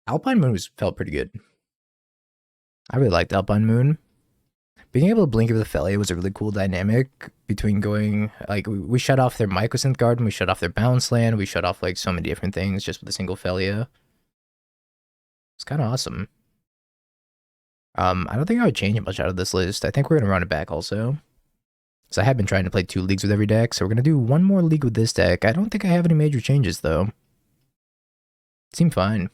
Alpine Moon felt pretty good. I really liked Alpine Moon. Being able to blink with Ophelia was a really cool dynamic between going, like, we shut off their Mycosynth Garden, we shut off their Bounce Land, we shut off, like, so many different things just with a single Ophelia. It's kind of awesome. I don't think I would change much out of this list. I think we're going to run it back also. So I have been trying to play 2 leagues with every deck, so we're going to do 1 more league with this deck. I don't think I have any major changes, though. It seemed fine.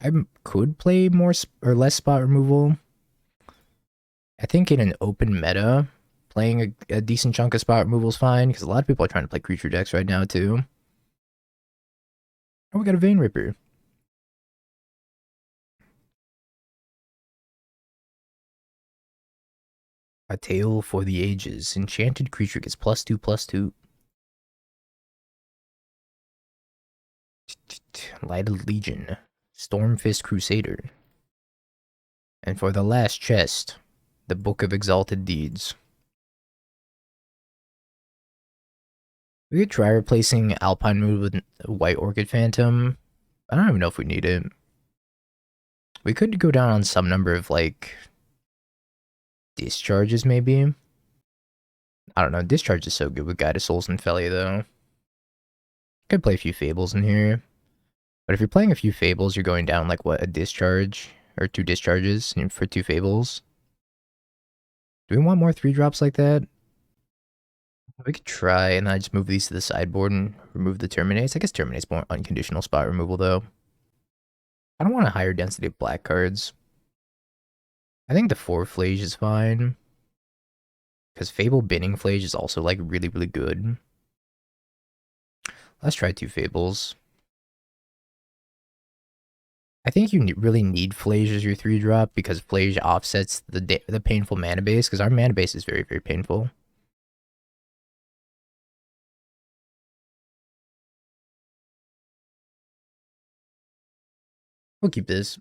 I could play more or less spot removal. I think in an open meta, playing a decent chunk of spot removal is fine, because a lot of people are trying to play creature decks right now, too. Oh, we got a Vein Ripper. A Tale for the Ages. Enchanted creature gets +2/+2. Lighted Legion. Stormfist Crusader. And for the last chest, the Book of Exalted Deeds. We could try replacing Alpine Moon with White Orchid Phantom. I don't even know if we need it. We could go down on some number of, like, discharges, maybe. I don't know. Discharge is so good with Guided Souls and Felly, though. Could play a few Fables in here. But if you're playing a few Fables, you're going down, like, what, a discharge? Or 2 discharges for 2 Fables? Do we want more 3-drops like that? We could try, and I just move these to the sideboard and remove the Terminates. I guess Terminate's more unconditional spot removal, though. I don't want a higher density of black cards. I think the 4 Phlage is fine. Because Fable Binning Phlage is also, like, really, really good. Let's try 2 Fables. I think you really need Phlage as your 3-drop, because Phlage offsets the painful mana base, because our mana base is very, very painful. We'll keep this.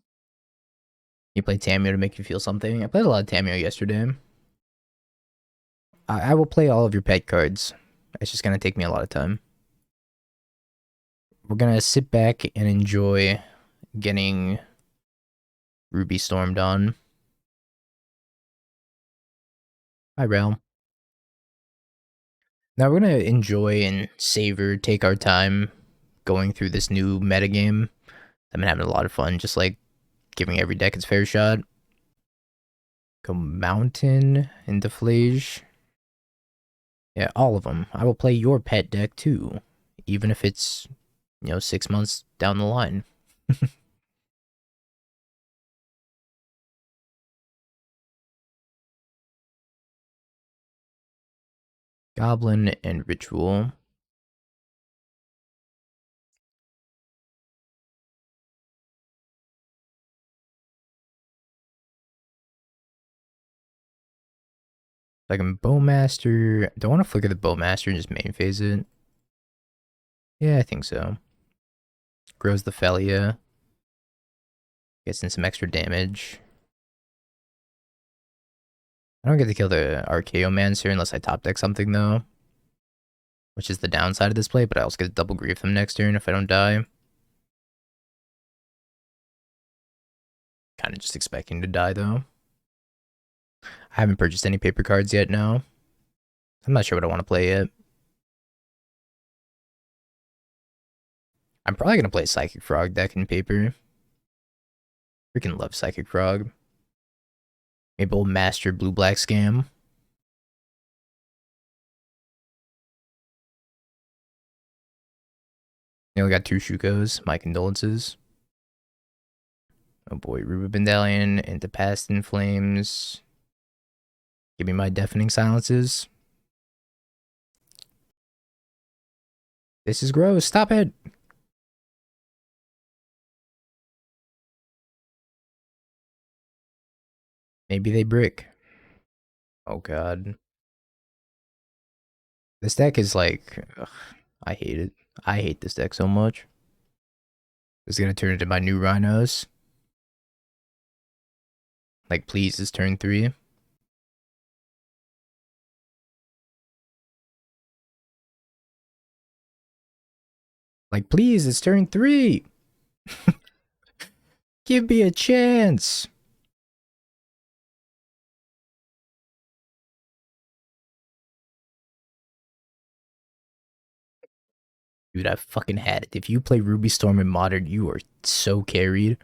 You play Tamio to make you feel something. I played a lot of Tamio yesterday. I will play all of your pet cards. It's just going to take me a lot of time. We're going to sit back and enjoy getting Ruby Stormed on. Hi, Realm. Now we're going to enjoy and savor, take our time going through this new metagame. I've been having a lot of fun, just like giving every deck its fair shot. Go Mountain into Phlage. Yeah, all of them. I will play your pet deck too, even if it's, 6 months down the line. Goblin and Ritual. Like a Bowmaster. Do I want to flicker the Bowmaster and just main phase it? Yeah, I think so. Grows the Felia. Gets in some extra damage. I don't get to kill the Archaeomancer unless I top deck something, though. Which is the downside of this play, but I also get to double grief them next turn if I don't die. Kind of just expecting to die, though. I haven't purchased any paper cards yet, no. I'm not sure what I want to play yet. I'm probably going to play Psychic Frog deck in paper. Freaking love Psychic Frog. Maybe we'll master Blue-Black Scam. You only got 2 Shukos. My condolences. Oh boy, Ruby Bendalion into Past in Flames. Give me my Deafening Silences. This is gross. Stop it. Maybe they brick. Oh god. This deck is like... Ugh, I hate it. I hate this deck so much. It's gonna turn into my new Rhinos. Like, please, it's turn 3. Like, please, it's turn 3! Give me a chance. Dude, I fucking had it. If you play Ruby Storm in Modern, you are so carried.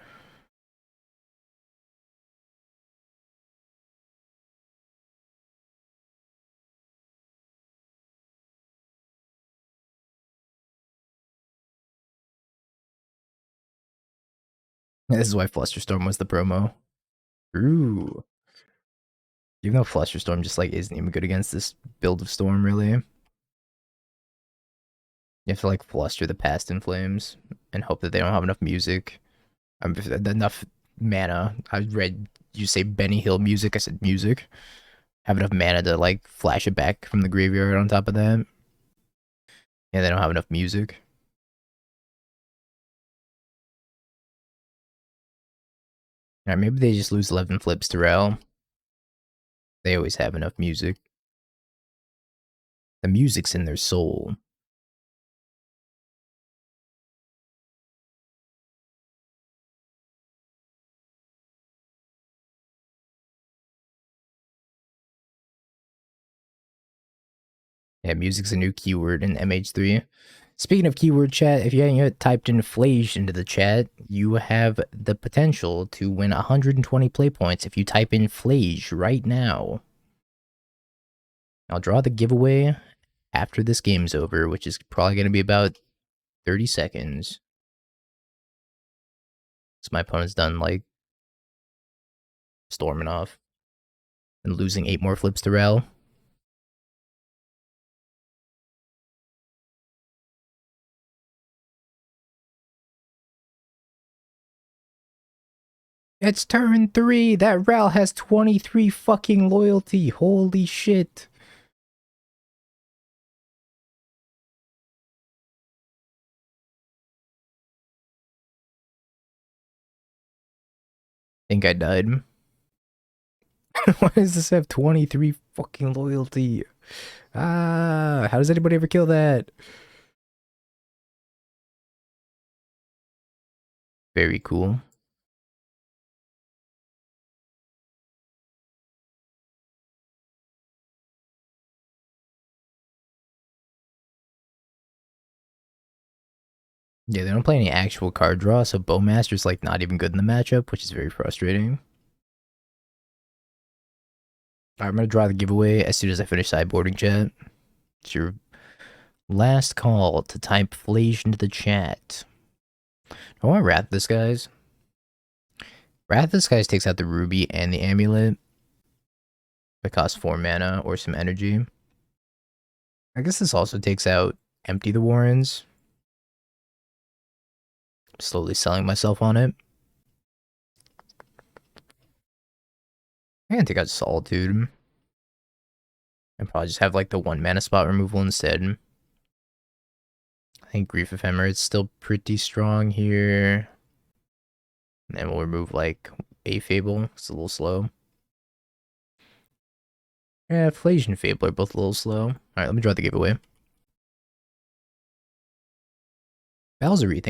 This is why Flusterstorm was the promo. Ooh. Even though Flusterstorm just like isn't even good against this build of Storm, really. You have to like fluster the past in flames and hope that they don't have enough music. Enough mana. I read you say Benny Hill music. I said music. Have enough mana to like flash it back from the graveyard on top of that. Yeah, they don't have enough music. Alright, maybe they just lose 11 flips to Rel. They always have enough music. The music's in their soul. Yeah, music's a new keyword in MH3. Speaking of keyword chat, if you haven't yet typed in Phlage into the chat, you have the potential to win 120 play points if you type in Phlage right now. I'll draw the giveaway after this game's over, which is probably going to be about 30 seconds. So my opponent's done, like, storming off and losing 8 more flips to Rel. It's turn 3! That Rel has 23 fucking loyalty! Holy shit! Think I died. Why does this have 23 fucking loyalty? Ah, how does anybody ever kill that? Very cool. Yeah, they don't play any actual card draw, so Bowmaster's like not even good in the matchup, which is very frustrating. Alright, I'm gonna draw the giveaway as soon as I finish sideboarding chat. It's your last call to type Phlage into the chat. I want to Wrath this guy's. Wrath this guy's takes out the Ruby and the Amulet. It costs 4 mana or some energy. I guess this also takes out Empty the Warrens. Slowly selling myself on it. I'm gonna take out Solitude. And probably just have like the 1 mana spot removal instead. I think Grief Ephemerate is still pretty strong here. And then we'll remove like a Fable. It's a little slow. Yeah, Phlage and Fable are both a little slow. Alright, let me draw the giveaway. Balzery,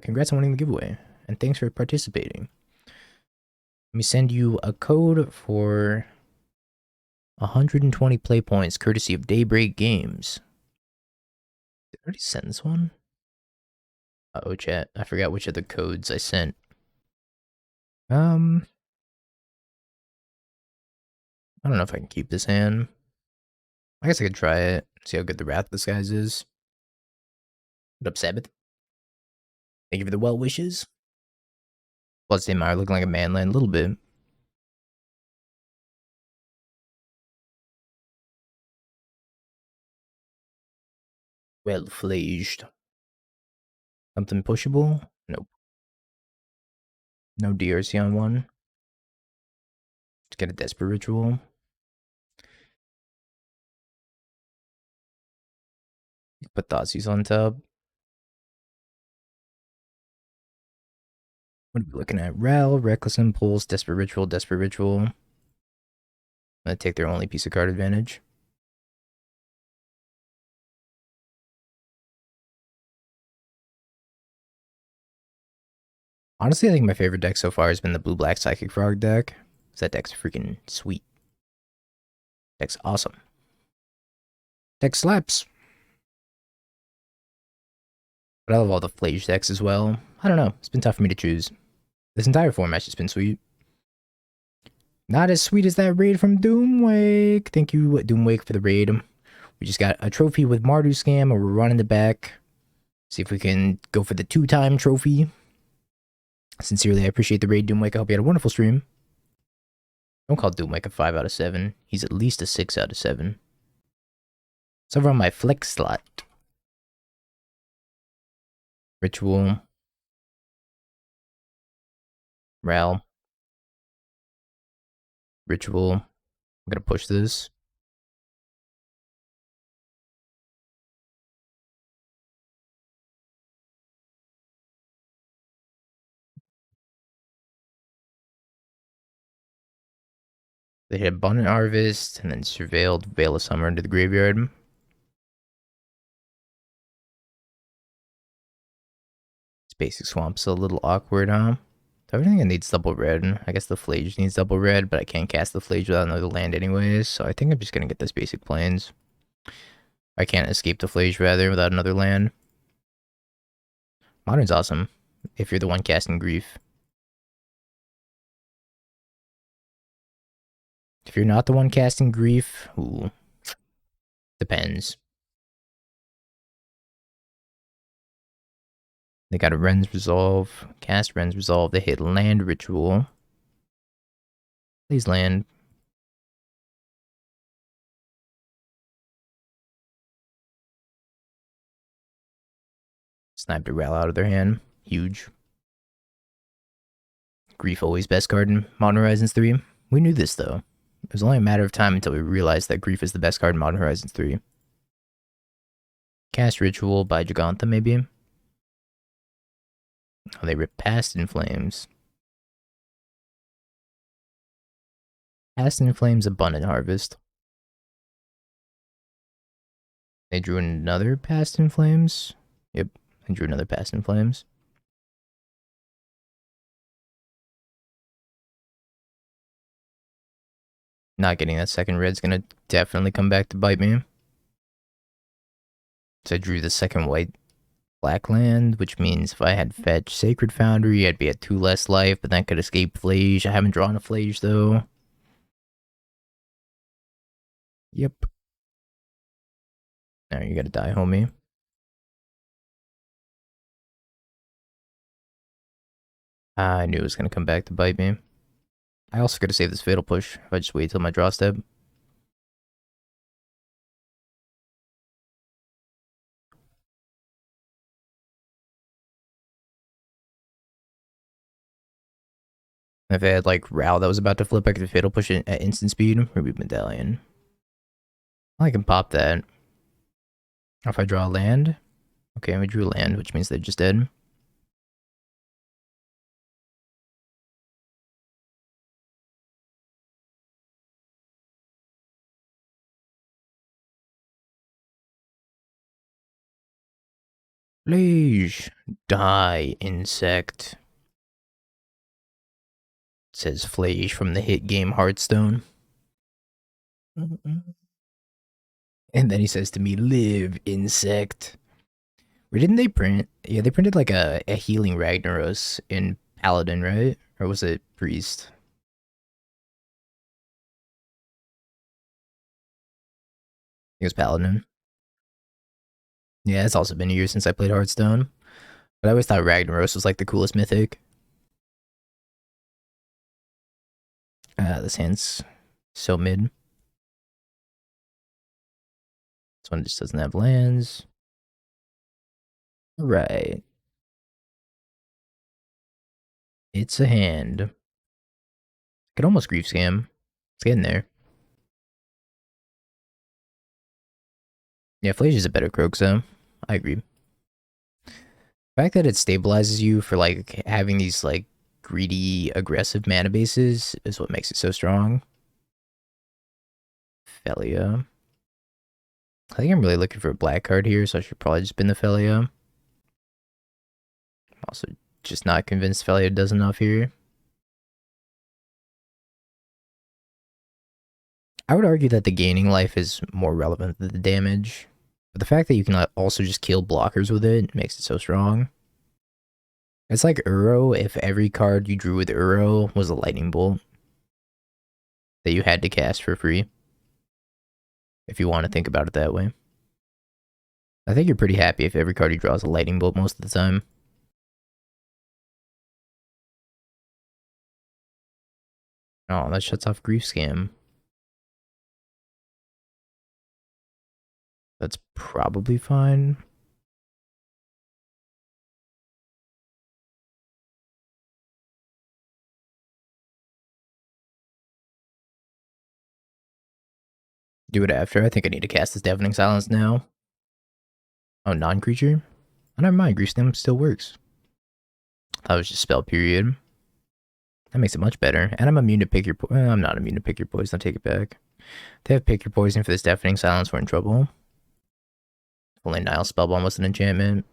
congrats on winning the giveaway. And thanks for participating. Let me send you a code for 120 play points courtesy of Daybreak Games. Did I already send this one? Uh-oh, chat. I forgot which of the codes I sent. I don't know if I can keep this hand. I guess I could try it. See how good the Wrath Disguise is. What up, Sabbath? Thank you for the well wishes. Bloodstained Mire looking like a manland a little bit. Well flaged. Something pushable? Nope. No DRC on one. Let's get a Desperate Ritual. Put Thoughtseize on top. What are we looking at? Rel, Reckless Impulse, Desperate Ritual, Desperate Ritual. I'm gonna take their only piece of card advantage. Honestly, I think my favorite deck so far has been the blue-black Psychic Frog deck. That deck's freaking sweet. Deck's awesome. Deck slaps. But I love all the Phlage decks as well. I don't know. It's been tough for me to choose. This entire format's just been sweet. Not as sweet as that raid from Doomwake. Thank you, Doomwake, for the raid. We just got a trophy with Mardu Scam, and we're running the back. See if we can go for the 2-time trophy. Sincerely, I appreciate the raid, Doomwake. I hope you had a wonderful stream. Don't call Doomwake a 5 out of 7. He's at least a 6 out of 7. It's over on my flex slot. Ritual. Ral. Ritual. I'm gonna push this. They hit Abundant Harvest, and then Surveilled Veil of Summer into the graveyard. This basic swamp's a little awkward, huh? Everything needs double red. I guess the Phlage needs double red, but I can't cast the Phlage without another land anyways, so I think I'm just gonna get this basic plains. I can't escape the Phlage, rather, without another land. Modern's awesome, if you're the one casting Grief. If you're not the one casting Grief, ooh. Depends. They got a Ren's Resolve, cast Ren's Resolve, they hit Land Ritual. Please land. Sniped a Ral out of their hand. Huge. Grief always best card in Modern Horizons 3. We knew this though. It was only a matter of time until we realized that Grief is the best card in Modern Horizons 3. Cast Ritual by Gigantha, maybe? Oh, they ripped Past in Flames. Past in Flames, Abundant Harvest. They drew another Past in Flames. Yep, they drew another Past in Flames. Not getting that second red's gonna definitely come back to bite me. So I drew the second white black land, which means if I had fetch Sacred Foundry, I'd be at 2 less life, but that could escape Phlage. I haven't drawn a Phlage though. Yep. Now you gotta die, homie. I knew it was gonna come back to bite me. I also gotta save this Fatal Push if I just wait till my draw step. If I had like Ral that was about to flip, I could Fatal Push it at instant speed. Ruby Medallion. I can pop that. If I draw a land. Okay, we drew land, which means they're just dead. Phlage. Die, insect. Says Phlage from the hit game Hearthstone. And then he says to me, live, insect. Where didn't they print? Yeah, they printed like a healing Ragnaros in Paladin, right? Or was it Priest? It was Paladin. Yeah, it's also been a year since I played Hearthstone. But I always thought Ragnaros was like the coolest mythic. This hand's so mid. This one just doesn't have lands. Right. It's a hand. Could almost Grief Scam. It's getting there. Yeah, Phlage is a better Croak, so I agree. The fact that it stabilizes you for like having these like greedy, aggressive mana bases is what makes it so strong. Felia. I think I'm really looking for a black card here, so I should probably just spin the Felia. Also just not convinced Felia does enough here. I would argue that the gaining life is more relevant than the damage. But the fact that you can also just kill blockers with it makes it so strong. It's like Uro if every card you drew with Uro was a lightning bolt that you had to cast for free. If you want to think about it that way. I think you're pretty happy if every card you draw is a lightning bolt most of the time. Oh, that shuts off Grief Scam. That's probably fine. Do it after. I think I need to cast this Deafening Silence now. Oh, non-creature? Oh, never mind. Grief Scam still works. That was just spell period. That makes it much better. And I'm immune to pick your I'm not immune to pick your poison. I'll take it back. If they have pick your poison for this Deafening Silence, we're in trouble. If only Nile Spellbomb was an enchantment.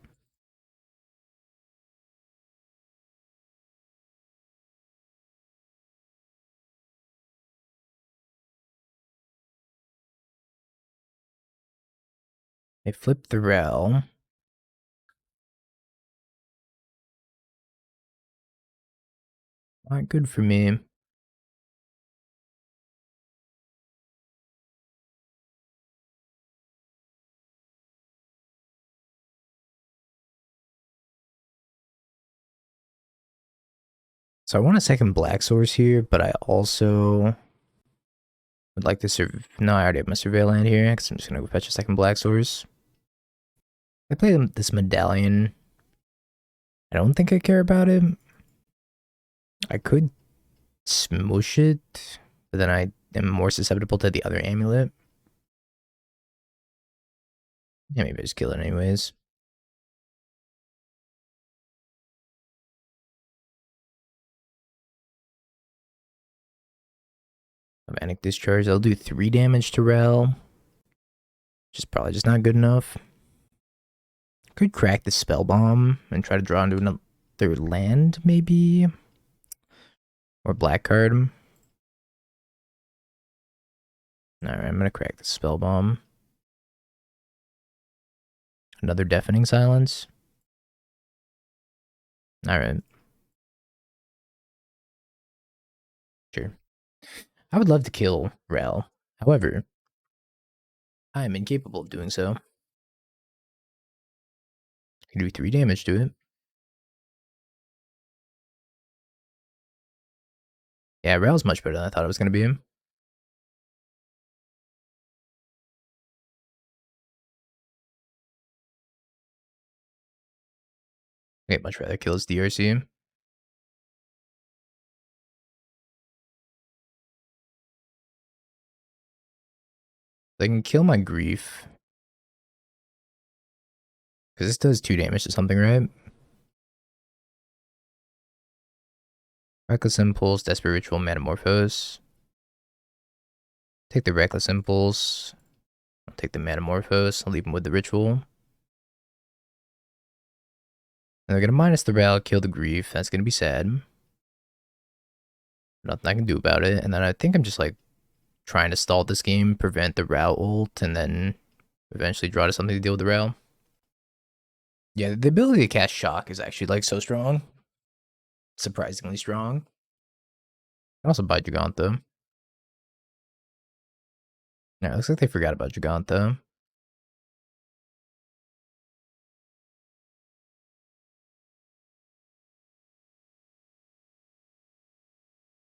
They flip the Rel. Not good for me. So I want a second black source here, but I also would like to no, I already have my Surveil land here, because I'm just going to go fetch a second black source. I play this Medallion. I don't think I care about it. I could smoosh it, but then I am more susceptible to the other amulet. Yeah, maybe I just kill it anyways. Manic Discharge. I'll do 3 damage to Rel. Which is probably just not good enough. Could crack the Spell Bomb and try to draw into another land, maybe? Or black card. Alright, I'm gonna crack the Spell Bomb. Another Deafening Silence. Alright. Sure. I would love to kill Rel. However, I am incapable of doing so. I can do 3 damage to it. Yeah, Rel's much better than I thought it was going to be. I'd much rather kill his DRC. They can kill my Grief. Because this does 2 damage to something, right? Reckless Impulse, Desperate Ritual, Metamorphose. Take the Reckless Impulse. I'll take the Metamorphose. I'll leave him with the Ritual. And they're going to minus the Rel, kill the Grief. That's going to be sad. Nothing I can do about it. And then I think I'm just like trying to stall this game, prevent the Rel ult, and then eventually draw to something to deal with the Rel. Yeah, the ability to cast Shock is actually like so strong. Surprisingly strong. I also buy Giganta. Yeah, it looks like they forgot about Giganta.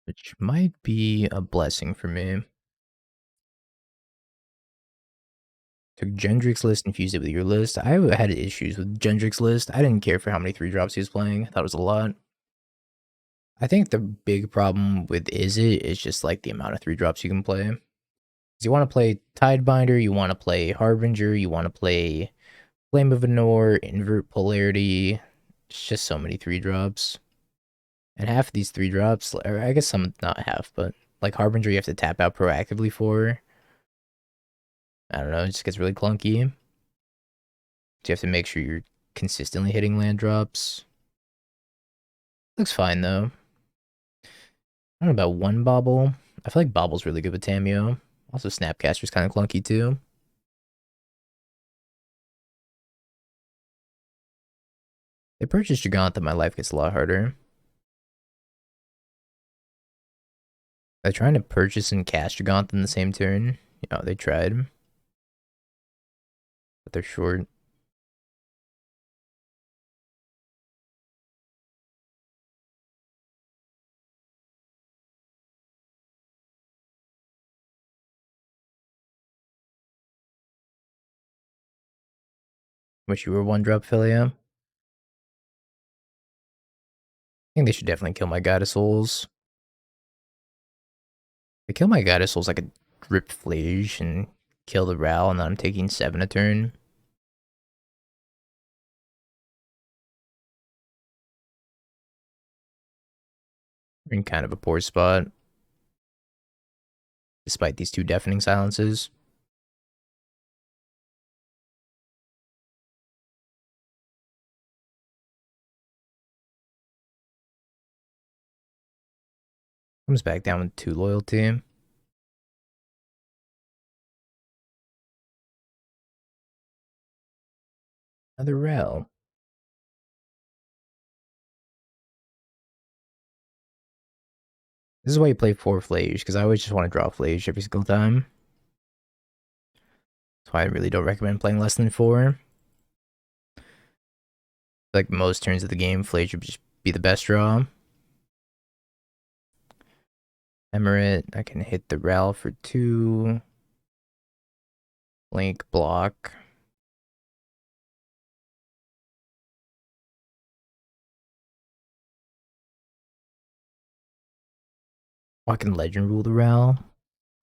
Which might be a blessing for me. Took Gendrix list, infused it with your list. I had issues with Gendrix list. I didn't care for how many 3-drops he was playing. I thought it was a lot. I think the big problem with Izzet is just like the amount of 3-drops you can play. Because you want to play Tidebinder, you want to play Harbinger, you want to play Flame of Venor, Invert Polarity. It's just so many 3-drops. And half of these 3-drops, or I guess some, not half, but like Harbinger you have to tap out proactively for. I don't know, it just gets really clunky. So you have to make sure you're consistently hitting land drops. Looks fine though. I don't know about one bobble. I feel like bobble's really good with Tamio. Also, Snapcaster's kind of clunky too. They purchase Gigant, then my life gets a lot harder. They're trying to purchase and cast Gigant in the same turn. You know, they tried. But they're short. Wish you were one drop Philia. I think they should definitely kill my God of Souls. If they kill my God of Souls, I could rip Phlage and kill the Ral, and then I'm taking 7 a turn. We're in kind of a poor spot. Despite these 2 deafening silences. Comes back down with 2 loyalty. Another Ral. This is why you play 4 Phlage, because I always just want to draw Phlage every single time. That's why I really don't recommend playing less than 4. Like most turns of the game, Phlage would just be the best draw. Emirate, I can hit the Ral for 2. Link, block. Oh, I can Legend Rule the Ral.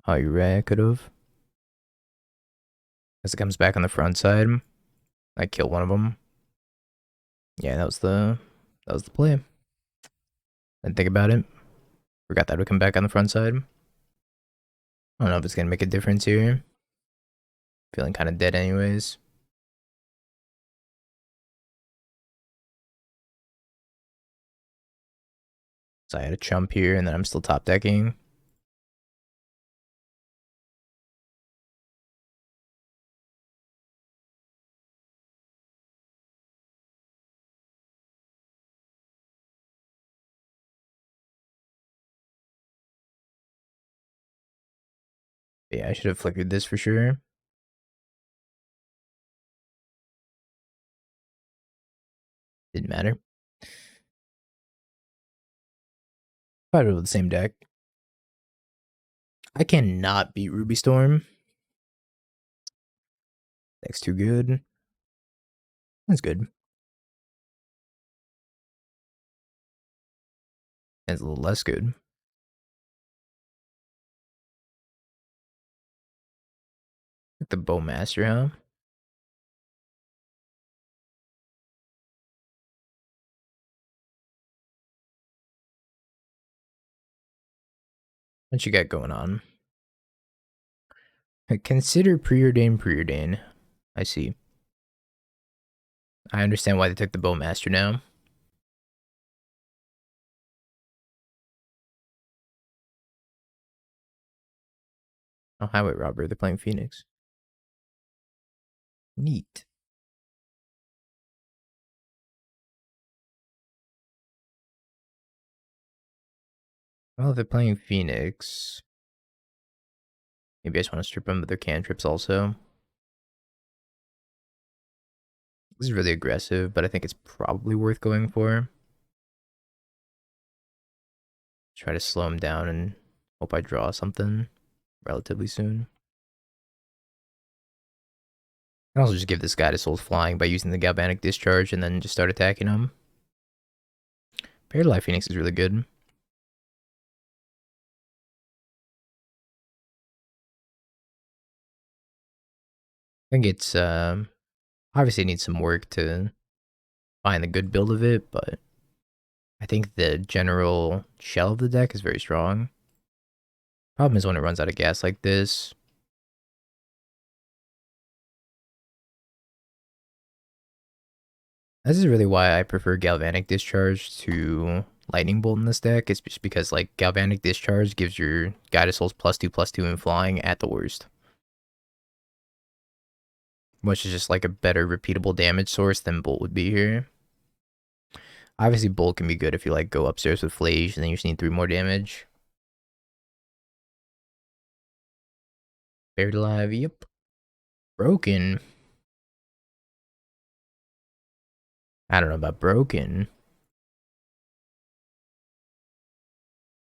Oh, you're right, I could've. As it comes back on the front side, I kill one of them. Yeah, that was the play. Didn't think about it. Forgot that would come back on the front side. I don't know if it's gonna make a difference here. Feeling kind of dead anyways. So I had a chump here, and then I'm still top decking. But yeah, I should have flickered this for sure. Didn't matter. Probably with the same deck. I cannot beat Ruby Storm. Deck's too good. That's good. It's a little less good. Like the Bowmaster, huh? What you got going on? Consider preordain. I see. I understand why they took the Bowmaster now. Oh, Highway Robber. They're playing Phoenix. Neat. Well, if they're playing Phoenix, maybe I just want to strip them of their cantrips also. This is really aggressive, but I think it's probably worth going for. Try to slow him down and hope I draw something relatively soon. I can also just give this guy to Souls Flying by using the Galvanic Discharge and then just start attacking him. Paired Life Phoenix is really good. I think it's, obviously it needs some work to find the good build of it, but I think the general shell of the deck is very strong. Problem is when it runs out of gas like this. This is really why I prefer Galvanic Discharge to Lightning Bolt in this deck is just because like Galvanic Discharge gives your Guided Souls +2/+2 in flying at the worst. Which is just like a better repeatable damage source than Bolt would be here. Obviously, Bolt can be good if you like go upstairs with Phlage and then you just need 3 more damage. Buried Alive, yep. Broken. I don't know about Broken.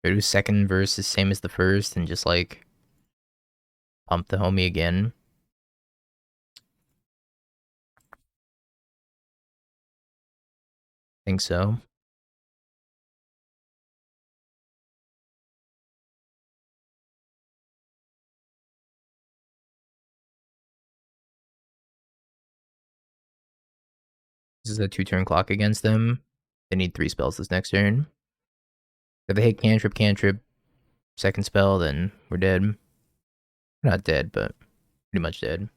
Do second verse is same as the first and just like pump the homie again. Think so. This is a 2-turn clock against them. They need 3 spells this next turn. If they hit cantrip, second spell, then we're dead. We're not dead, but pretty much dead.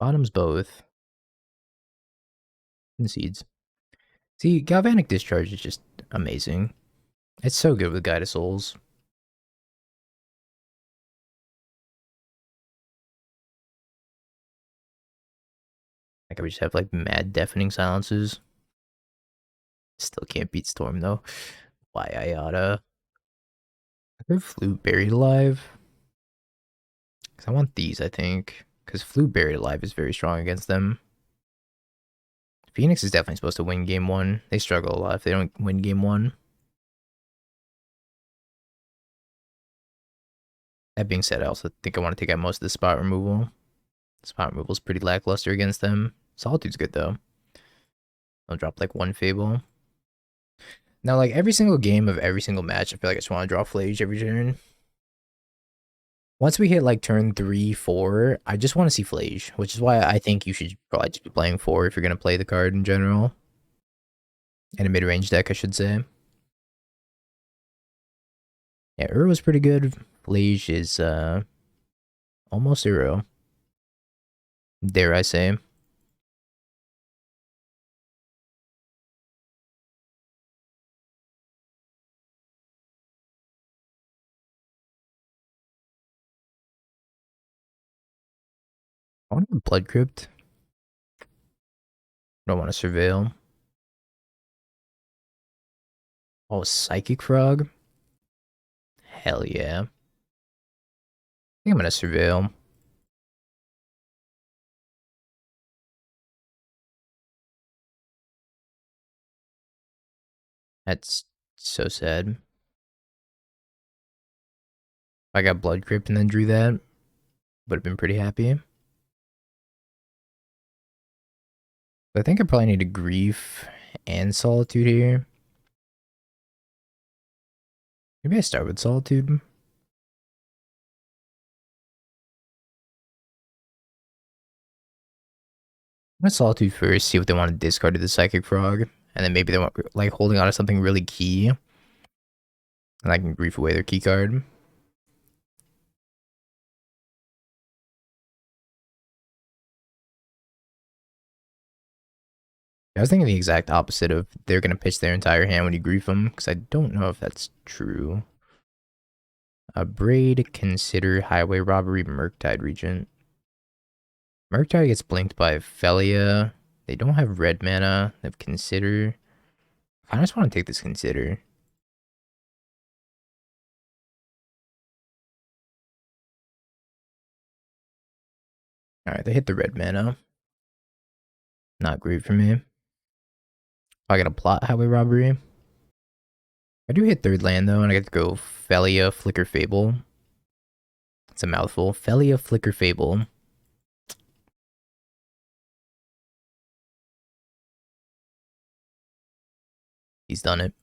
Bottoms both. Concedes. See, Galvanic Discharge is just amazing. It's so good with Guided Souls. Like I would just have like mad deafening silences. Still can't beat Storm though. Why I oughta. I could have Flew Buried Alive. Because I want these, I think. Because Flew Buried Alive is very strong against them. Phoenix is definitely supposed to win game 1. They struggle a lot if they don't win game 1. That being said, I also think I want to take out most of the spot removal. Spot removal is pretty lackluster against them. Solitude's good though. I'll drop like 1 Fable. Now, like every single game of every single match, I feel like I just want to draw Phlage every turn. Once we hit like turn 3, 4, I just want to see Phlage, which is why I think you should probably just be playing 4 if you're going to play the card in general. In a mid-range deck, I should say. Yeah, was pretty good. Phlage is almost Uro. Dare I say. I want to Blood Crypt. Don't want to Surveil. Oh, Psychic Frog? Hell yeah. I think I'm going to Surveil. That's so sad. I got Blood Crypt and then drew that. Would have been pretty happy. But I think I probably need a Grief and Solitude here. Maybe I start with Solitude. I'm gonna Solitude first, see what they want to discard to the Psychic Frog. And then maybe they want like holding on to something really key. And I can Grief away their key card. I was thinking the exact opposite of they're gonna pitch their entire hand when you Grief them, because I don't know if that's true. Braid, Consider, Highway Robbery, Murktide Regent. Murktide gets blinked by Felia. They don't have red mana. They have Consider. I just want to take this Consider. Alright, they hit the red mana. Not great for me. I got a plot Highway Robbery. I do hit third land though, and I get to go Felia, Flicker Fable. It's a mouthful. Felia, Flicker Fable. He's done it.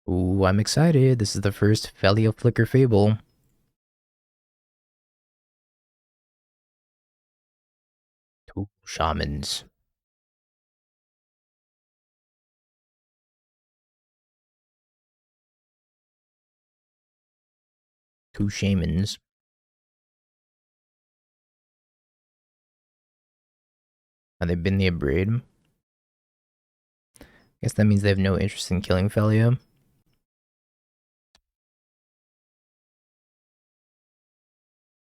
Ooh, I'm excited. This is the first Felia, Flicker Fable. Two shamans. 2 shamans. Have they been the Abrade? Guess that means they have no interest in killing Felia. I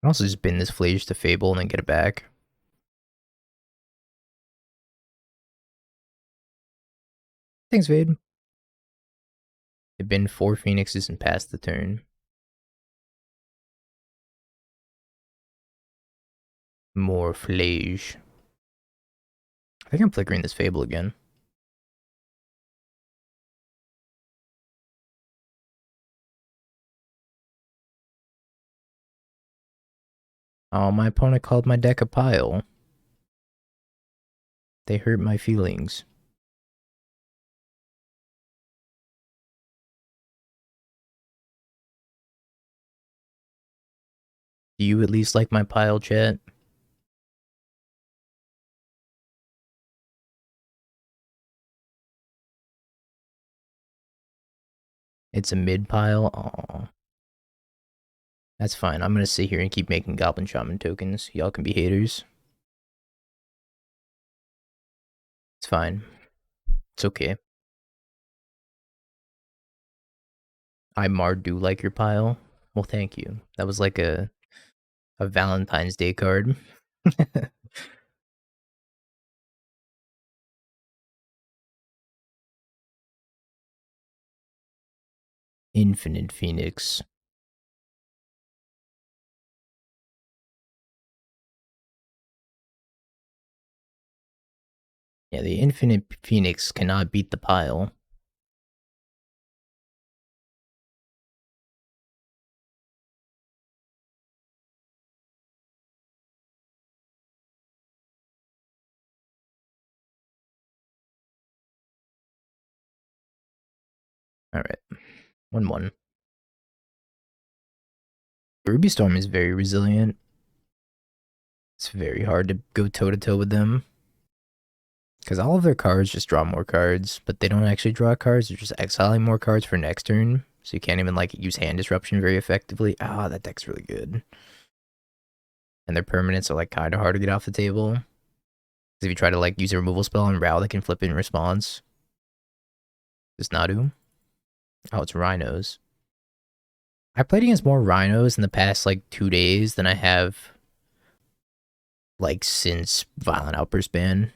can also just bin this Phlage to Fable and then get it back. Thanks, Vade. They bin 4 Phoenixes and passed the turn. More Phlage. I think I'm flickering this Fable again. Oh, my opponent called my deck a pile. They hurt my feelings. Do you at least like my pile, chat? It's a mid pile? Aw. That's fine. I'm gonna sit here and keep making Goblin Shaman tokens. Y'all can be haters. It's fine. It's okay. I Mardu like your pile. Well, thank you. That was like a Valentine's Day card. Infinite Phoenix. Yeah, the Infinite Phoenix cannot beat the pile. Alright. 1-1. Ruby Storm is very resilient. It's very hard to go toe-to-toe with them. Because all of their cards just draw more cards, but they don't actually draw cards. They're just exiling more cards for next turn. So you can't even like use hand disruption very effectively. Ah, that deck's really good. And their permanents are like kind of hard to get off the table. Because if you try to like use a removal spell on Rao, they can flip it in response. It's Nadu. Oh, it's Rhinos. I played against more Rhinos in the past like 2 days than I have like since Violent Outburst ban.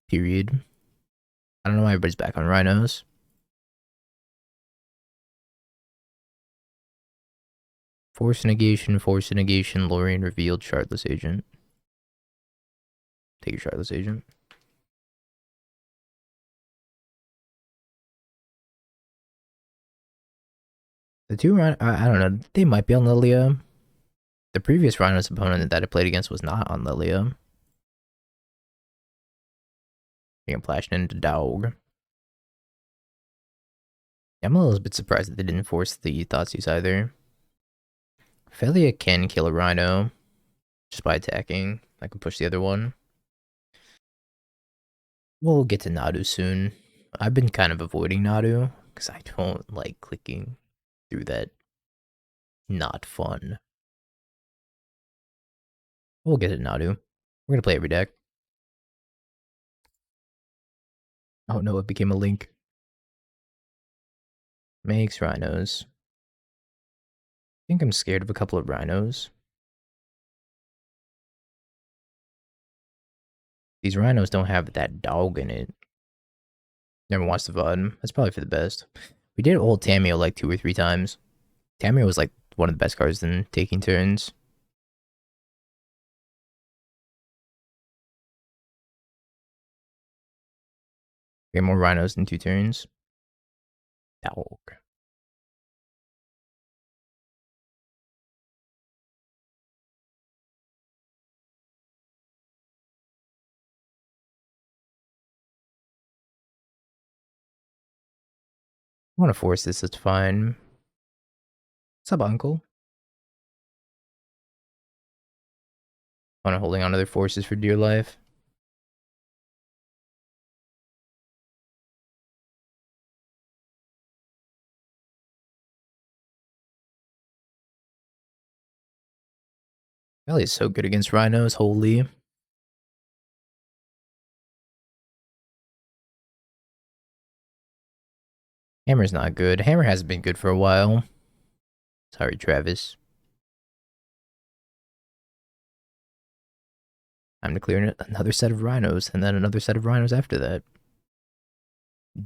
Period. I don't know why everybody's back on Rhinos. Force negation, Lorien revealed, Shardless Agent. Take your Shardless Agent. The 2 Rhinos, I don't know, they might be on Lilia. The previous Rhinos opponent that I played against was not on Lilia. Being flashed into Dog. Yeah, I'm a little bit surprised that they didn't force the Thoughtseize either. Felia can kill a Rhino just by attacking. I can push the other one. We'll get to Nadu soon. I've been kind of avoiding Nadu because I don't like clicking through that. Not fun. We'll get to Nadu. We're gonna play every deck. Oh no, it became a link. Makes Rhinos. I think I'm scared of a couple of Rhinos. These Rhinos don't have that dog in it. Never watched the VOD. That's probably for the best. We did old Tamio like 2 or 3 times. Tamio was like one of the best cards in taking turns. Get more Rhinos in 2 turns. Dog. I want to force this, it's fine. What's up, Uncle? On holding on to their forces for dear life. Rally is so good against rhinos, holy. Hammer's not good. Hammer hasn't been good for a while. Sorry, Travis. Time to clear another set of rhinos, and then another set of rhinos after that.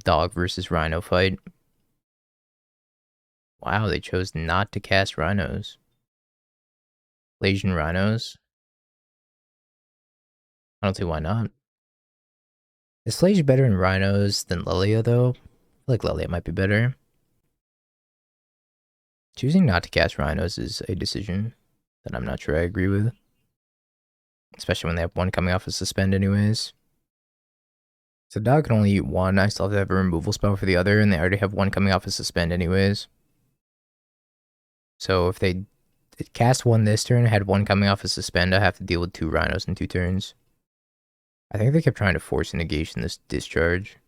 Dog versus rhino fight. Wow, they chose not to cast rhinos. Phlage rhinos. I don't see why not. Is Phlage better in rhinos than Lilia, though? I feel like Lilia might be better. Choosing not to cast rhinos is a decision that I'm not sure I agree with. Especially when they have one coming off a suspend anyways. So dog can only eat one. I still have to have a removal spell for the other, and they already have one coming off a suspend anyways. So if they cast one this turn, had one coming off a suspend, I have to deal with 2 rhinos in 2 turns. I think they kept trying to force a negation this discharge.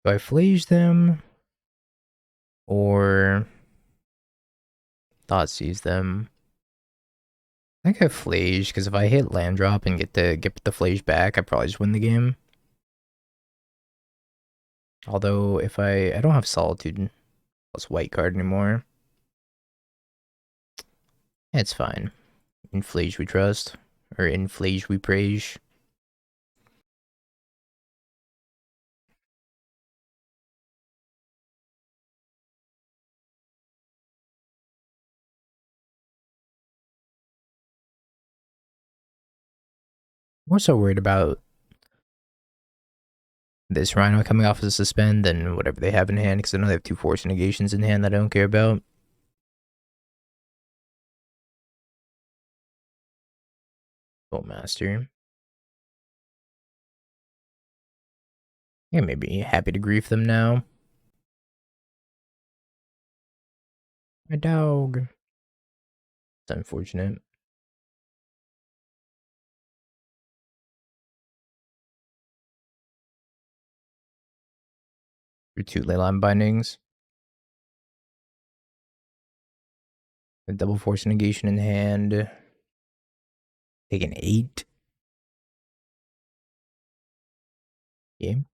Do I Phlage them? Or Thought Seize them? I think I Phlage, because if I hit land drop and get the Phlage back, I probably just win the game. Although if I don't have Solitude plus white card anymore. It's fine. In Phlage we trust. Or in Phlage we praise. More so worried about this Rhino coming off as a suspend than whatever they have in hand, because I know they have 2 force negations in hand that I don't care about. Master. Yeah, maybe happy to grief them now. My dog. It's unfortunate. Your 2 leyline bindings. A double force negation in hand. Take an 8. Game.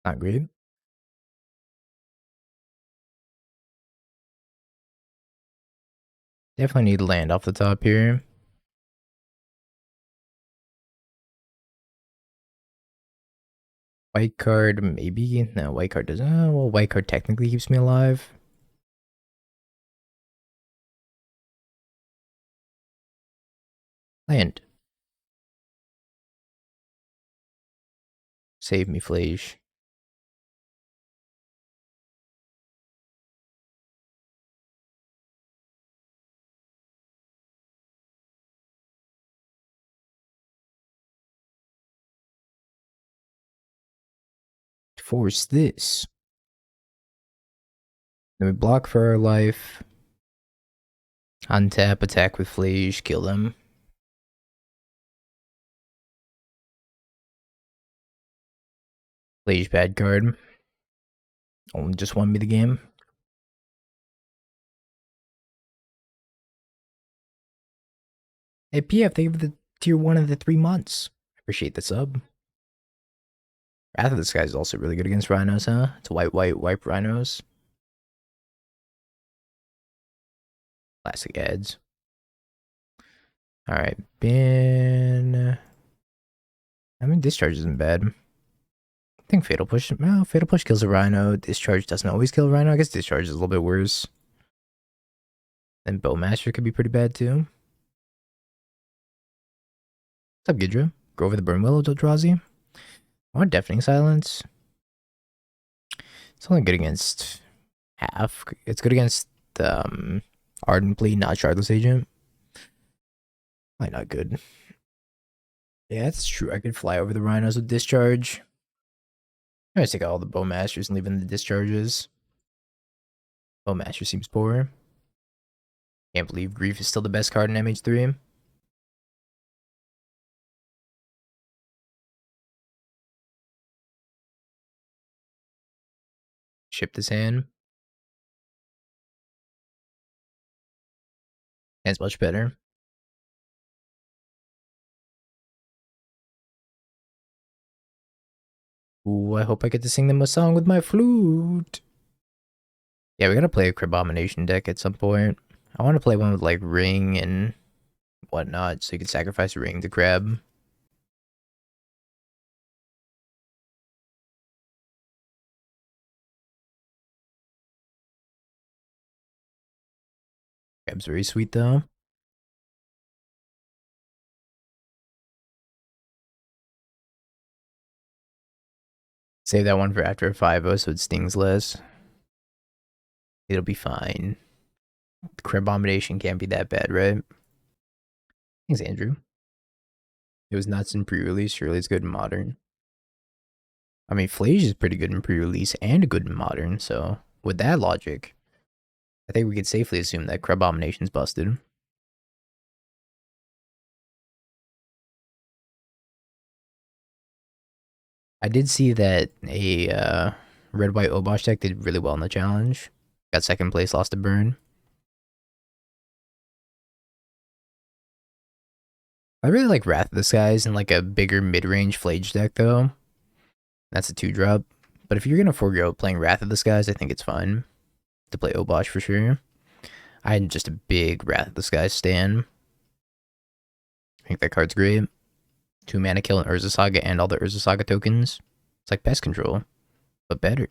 Not great. Definitely need land off the top here. White card, maybe? No, white card doesn't. Oh, well, white card technically keeps me alive. Land. Save me, Phlage. Force this. Then we block for our life. Untap, attack with Phlage, kill them. Phlage bad card. Only just won me the game. Hey, PF, they give the tier 1 of the 3 months. Appreciate the sub. Wrath of this guy is also really good against rhinos, huh? It's white, wipe rhinos. Classic ads. Alright, ban. I mean, discharge isn't bad. I think Fatal Push. Well, Fatal Push kills a rhino. Discharge doesn't always kill a rhino. I guess discharge is a little bit worse. And Bowmaster could be pretty bad too. What's up, Gidra? Go over the Burn Willow, Eldrazi. I want Deafening Silence. It's only good against half. It's good against Ardent Bleed, not Shardless Agent. Might not good. Yeah, that's true. I could fly over the rhinos with discharge. I'm gonna take out all the Bowmasters and leave in the discharges. Oh, Master seems poor. Can't believe Grief is still the best card in MH3. Ship this hand. Hand's much better. Ooh, I hope I get to sing them a song with my flute. Yeah, we gotta play a Crabomination deck at some point. I want to play one with like Ring and whatnot, so you can sacrifice a Ring to Crab. Crab's very sweet though. Save that one for after a 5-0 so it stings less. It'll be fine. Crabomination can't be that bad, right? Thanks, Andrew. It was nuts in pre-release, surely it's good in modern. I mean, Phlage is pretty good in pre-release and good in modern, so with that logic, I think we could safely assume that Crabomination's busted. I did see that a red-white Obosh deck did really well in the challenge. Got second place, lost to Burn. I really like Wrath of the Skies in like a bigger mid-range Phlage deck though. That's a 2-drop. But if you're gonna forego playing Wrath of the Skies, I think it's fine to play Obosh for sure. I'm just a big Wrath of the Skies stan. I think that card's great. 2 mana kill an Urza Saga and all the Urza Saga tokens. It's like pest control, but better.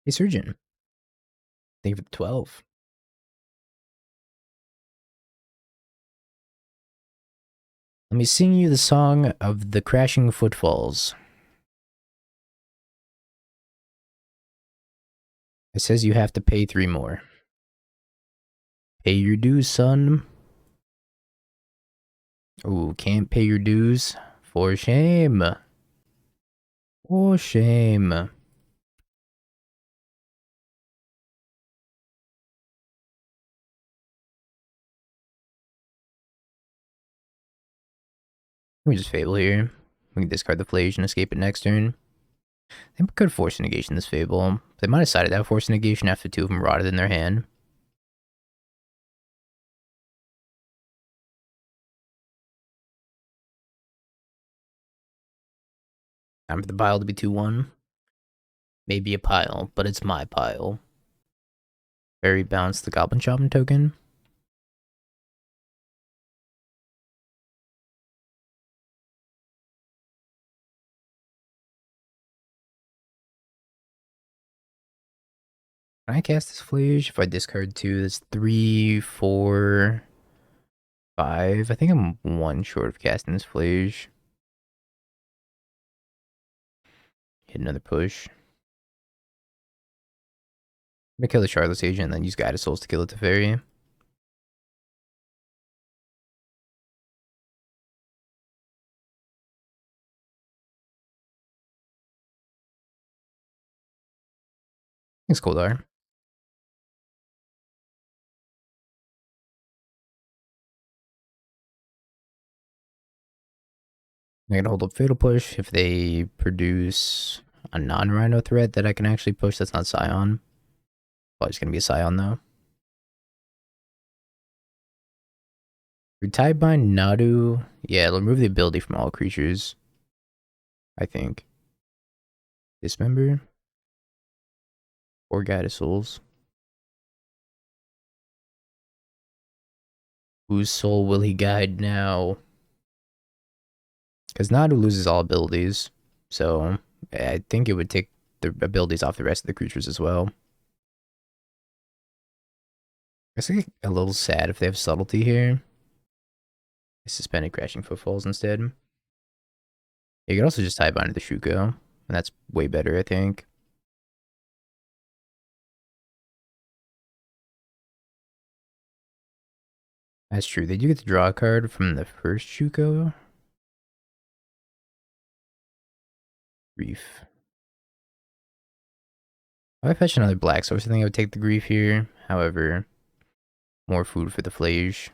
Hey, Surgeon. Thank you for the 12. Let me sing you the song of the crashing footfalls. It says you have to pay 3 more. Pay your dues, son. Ooh, can't pay your dues? For shame. For shame. Let me just Fable here. We can discard the Phlage and escape it next turn. They could force a negation this Fable. They might have decided that force a negation after 2 of them rotted in their hand. Time for the pile to be 2-1. Maybe a pile, but it's my pile. Very balanced the Goblin Shopping token. Can I cast this Phlage? If I discard 2, that's 3, 4, 5. I think I'm 1 short of casting this Phlage. Hit another push. I'm gonna kill the Charlotte's Agent and then use Guided Souls to kill the Teferi. Thanks, Koldar. I'm gonna hold up Fatal Push if they produce a non-Rhino threat that I can actually push that's not Scion. Well, it's gonna be a Scion though. Tidebind Nadu. Yeah, it'll remove the ability from all creatures. I think. Dismember. Or Guided Souls. Whose soul will he guide now? Because Nadu loses all abilities. So I think it would take the abilities off the rest of the creatures as well. I guess I get a little sad if they have subtlety here. I suspended Crashing Footfalls instead. You could also just tie bind to the Shuko, and that's way better, I think. That's true. They do get to draw a card from the first Shuko. Reef. If I fetch another black source, I think I would take the grief here. However, more food for the Phlage.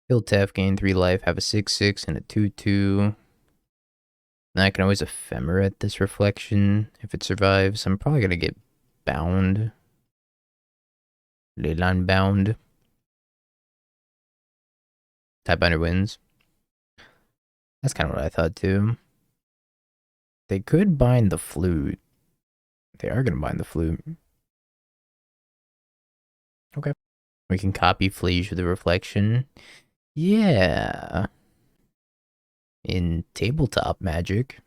Kill Tef, gain 3 life, have a 6/6 and a 2/2. Now I can always ephemerate this reflection if it survives. I'm probably gonna get bound. Leyline bound. Typebinder wins. That's kind of what I thought too. They could bind the flute. They are gonna bind the flute. Okay. We can copy Phlage with the reflection. Yeah. In tabletop magic.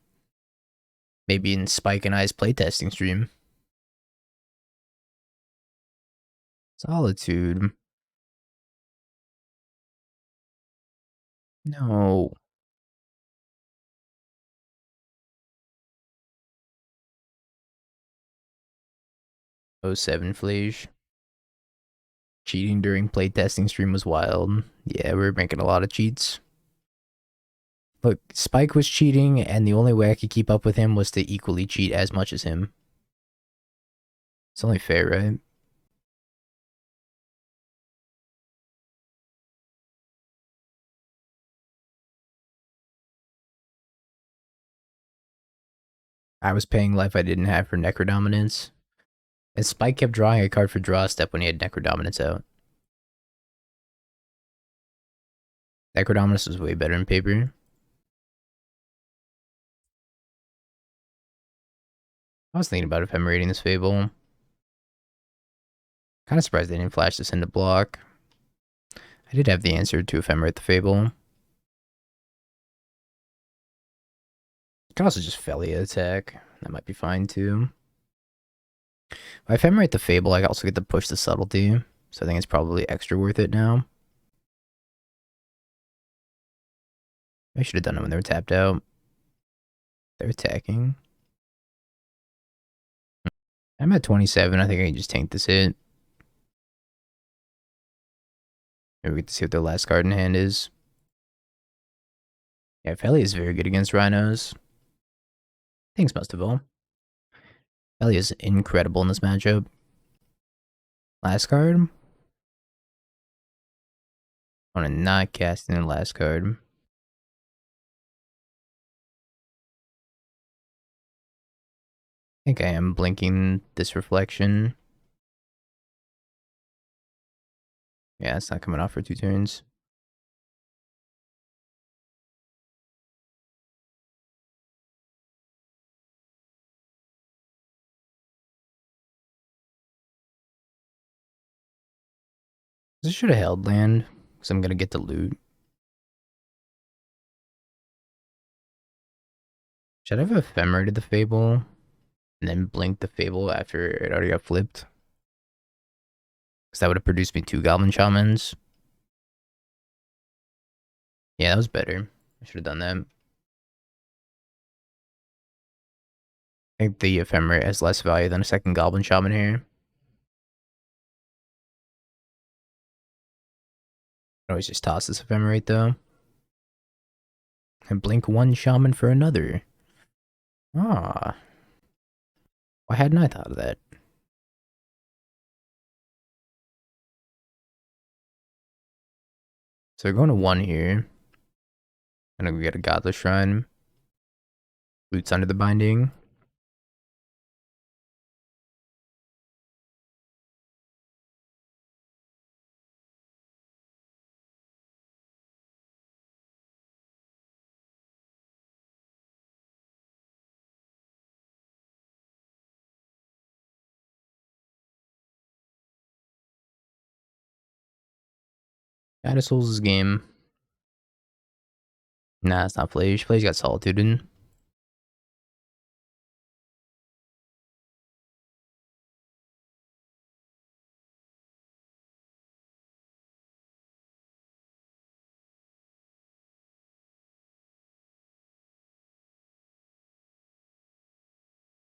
Maybe in Spike and I's playtesting stream. Solitude. No. 07 Phlage. Cheating during playtesting stream was wild. Yeah, we were making a lot of cheats. Look, Spike was cheating, and the only way I could keep up with him was to equally cheat as much as him. It's only fair, right? I was paying life I didn't have for Necrodominance. And Spike kept drawing a card for draw step when he had Necrodominance out. Necrodominance was way better in paper. I was thinking about ephemerating this Fable. Kind of surprised they didn't flash this into block. I did have the answer to ephemerate the Fable. You can also just Felia attack. That might be fine too. If I ephemerate the Fable, I also get to push the subtlety. So I think it's probably extra worth it now. I should have done it when they were tapped out. They're attacking. I'm at 27. I think I can just tank this hit. Maybe we get to see what their last card in hand is. Yeah, Felia is very good against rhinos. Thanks, most of all. Felia is incredible in this matchup. Last card? I want to not cast in the last card. I think I am blinking this reflection. Yeah, it's not coming off for 2 turns. This should have held land, because I'm going to get the loot. Should I have ephemerated the Fable, and then blinked the Fable after it already got flipped? Because that would have produced me 2 Goblin Shamans. Yeah, that was better. I should have done that. I think the Ephemerate has less value than a second Goblin Shaman here. I always just toss this Ephemerate though. And blink 1 Shaman for another. Ah. Why hadn't I thought of that? So we're going to 1 here. I'm gonna get a Godless Shrine. Boots under the Binding. Souls' game. Nah, it's not Phlage. Phlage got Solitude in.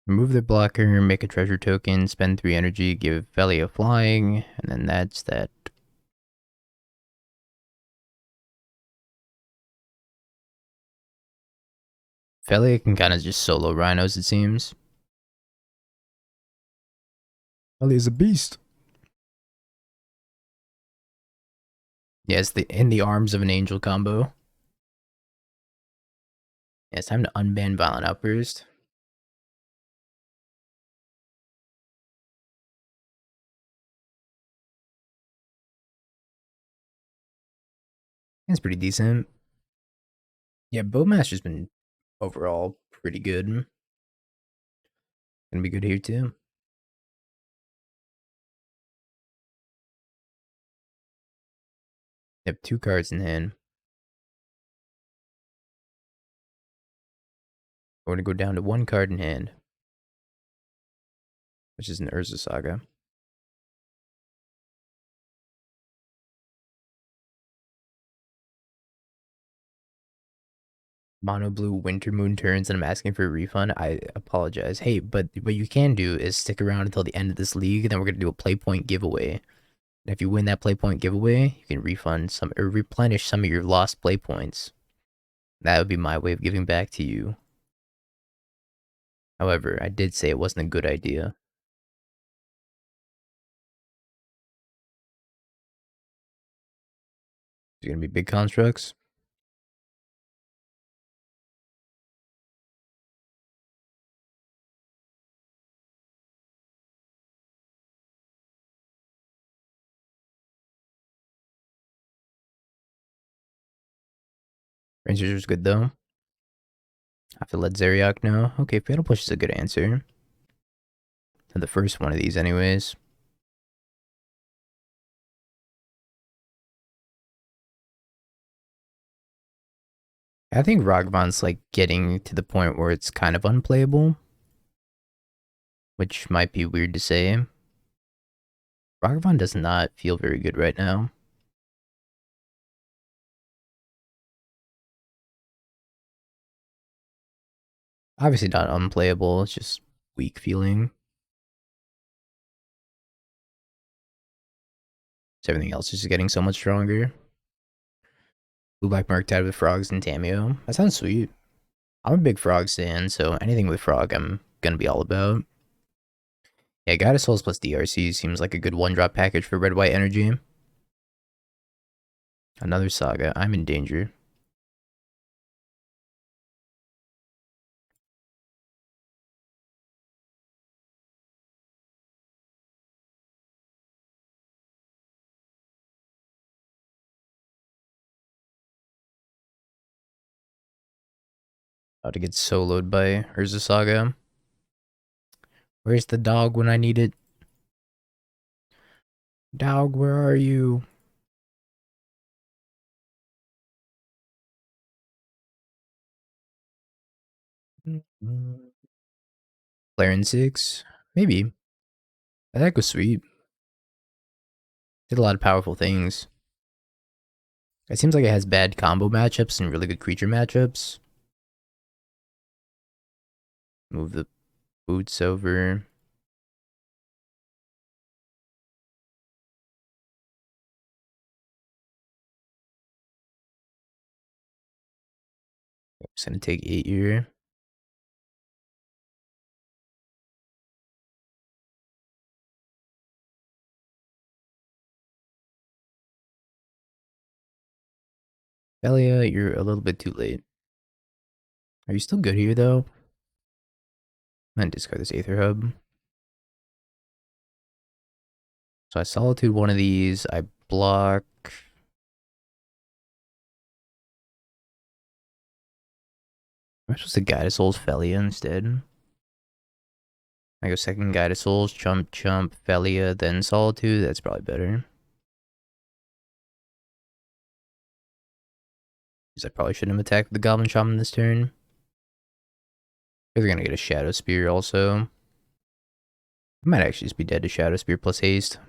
Remove the blocker, make a treasure token, spend 3 energy, give Velia flying, and then that's that. Velia can kind of just solo rhinos, it seems. Velia's a beast. Yeah, it's the in the arms of an angel combo. Yeah, it's time to unban Violent Outburst. It's pretty decent. Yeah, Bowmaster's been overall pretty good. Gonna be good here too. Yep, 2 cards in hand. We're gonna go down to 1 card in hand, which is an Urza Saga. Mono blue Winter Moon turns and I'm asking for a refund. I apologize. Hey, but what you can do is stick around until the end of this league, and then we're gonna do a play point giveaway. And if you win that play point giveaway, you can refund some or replenish some of your lost play points. That would be my way of giving back to you. However, I did say it wasn't a good idea. There's gonna be big constructs. Rangers was good though. I have to let Zeriak know. Okay, Fatal Push is a good answer. To the first one of these anyways. I think Ragvan's like getting to the point where it's kind of unplayable. Which might be weird to say. Ragavan does not feel very good right now. Obviously not unplayable, it's just weak feeling. So everything else is just getting so much stronger. Blue Black Murktide with Frogs and Tameo. That sounds sweet. I'm a big Frog fan, so anything with Frog I'm gonna be all about. Yeah, Guided Souls plus DRC seems like a good one-drop package for red-white energy. Another Saga. I'm in danger. About to get soloed by Urza Saga. Where's the dog when I need it? Dog, where are you? Player in 6? Maybe. That deck was sweet. Did a lot of powerful things. It seems like it has bad combo matchups and really good creature matchups. Move the boots over. It's gonna take 8 here. Belia, you're a little bit too late. Are you still good here though? I'm gonna discard this Aether Hub. So I Solitude one of these. I block. I'm supposed to Guide Souls Felia instead. I go second Guide Souls, Chump, Felia, then Solitude. That's probably better. Because I probably shouldn't have attacked the Goblin Shaman this turn. They're gonna get a Shadow Spear also. I might actually just be dead to Shadow Spear plus haste.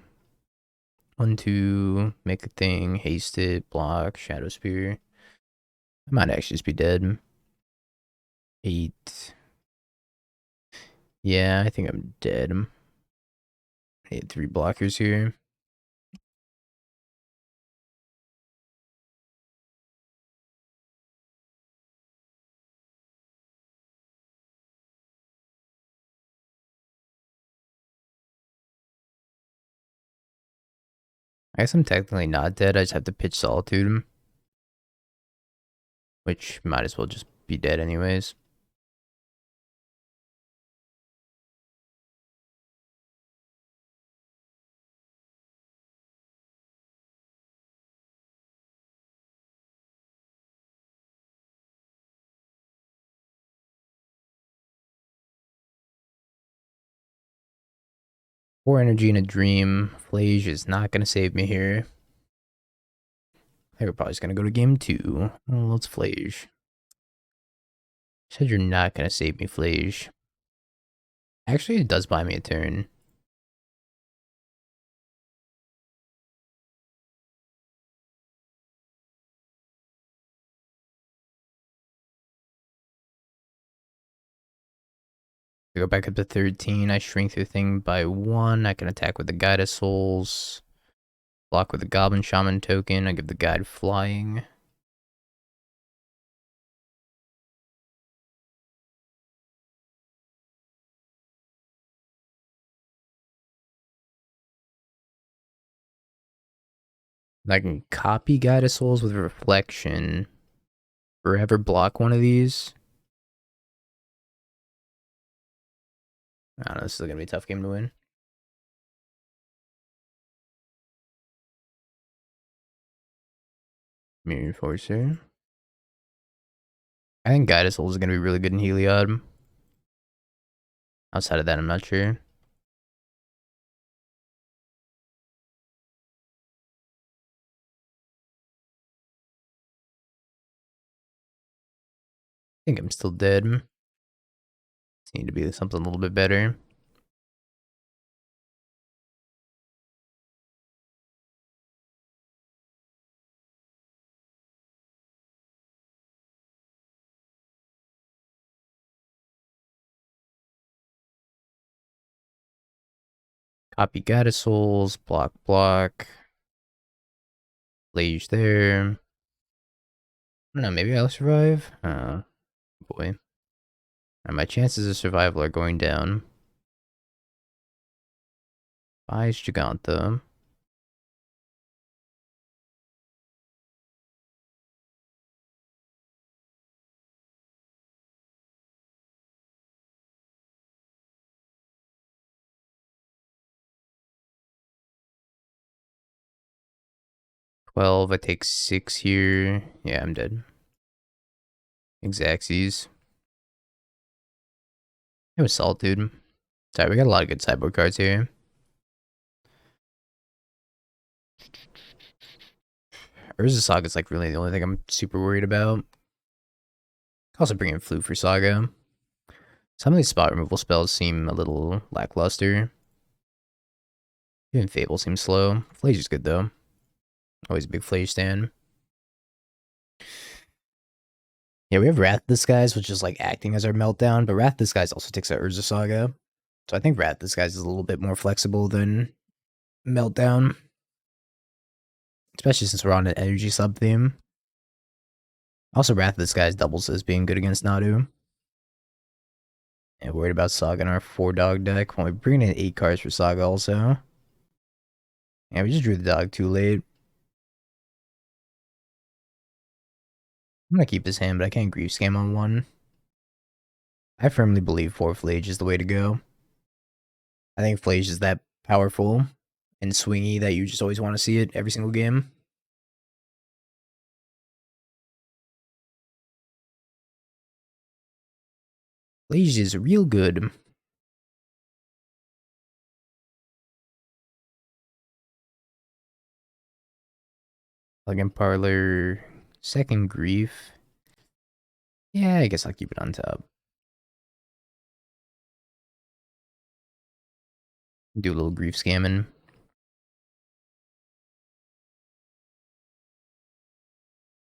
1, 2, make a thing, haste it, block, Shadow Spear. I might actually just be dead. 8. Yeah, I think I'm dead. I need 3 blockers here. I guess I'm technically not dead. I just have to pitch Solitude, which might as well just be dead anyways. Four energy in a dream. Phlage is not going to save me here. I think we're probably just going to go to game 2. Oh, let's Phlage. Said you're not going to save me, Phlage. Actually, it does buy me a turn. I go back up to 13. I shrink the thing by 1. I can attack with the Guide of Souls. Block with the Goblin Shaman token. I give the Guide flying. I can copy Guide of Souls with Reflection. Forever block one of these. I don't know, this is going to be a tough game to win. Mirror Enforcer. I think Guide of Souls is going to be really good in Heliod. Outside of that, I'm not sure. I think I'm still dead. Need to be something a little bit better. Copy Guide of Souls. Block, block. Phlage there. I don't know, maybe I'll survive? Boy. My chances of survival are going down. Phlage Giganta. Twelve, I take 6 here. Yeah, I'm dead. Exacxies. It was Solitude. Sorry, we got a lot of good sideboard cards here. Urza Saga is like really the only thing I'm super worried about. Also bring in Flute for Saga. Some of these spot removal spells seem a little lackluster. Even Fable seems slow. Phlage is good though. Always a big Phlage stand. Yeah, we have Wrath Disguise, which is like acting as our meltdown, but Wrath Disguise also takes our Urza Saga. So I think Wrath Disguise is a little bit more flexible than Meltdown. Especially since we're on an energy sub theme. Also, Wrath Disguise doubles as being good against Nadu. And worried about Saga in our 4-dog deck. Well, we bring in 8 cards for Saga also. Yeah, we just drew the dog too late. I'm gonna keep this hand, but I can't grief scam on 1. I firmly believe 4 Phlage is the way to go. I think Phlage is that powerful and swingy that you just always want to see it every single game. Phlage is real good. Plug-in Parlor, second grief. Yeah, I guess I'll keep it on top. Do a little grief scamming.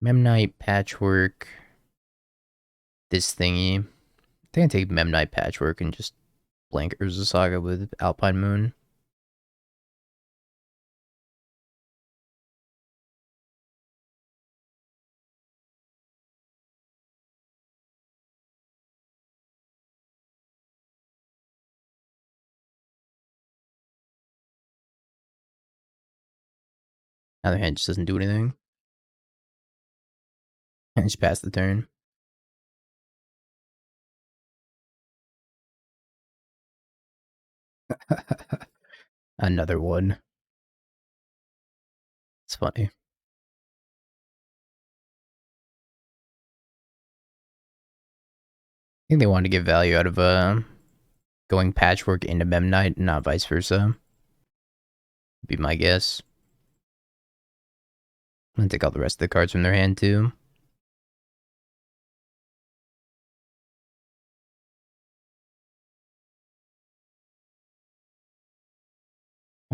Memnite, Patchwork. This thingy. I think I take Memnite, Patchwork and just blank Urza Saga with Alpine Moon. Other hand just doesn't do anything. And just pass the turn. Another one. It's funny. I think they wanted to get value out of going Patchwork into Memnite, not vice versa. Be my guess. I'm gonna take all the rest of the cards from their hand too.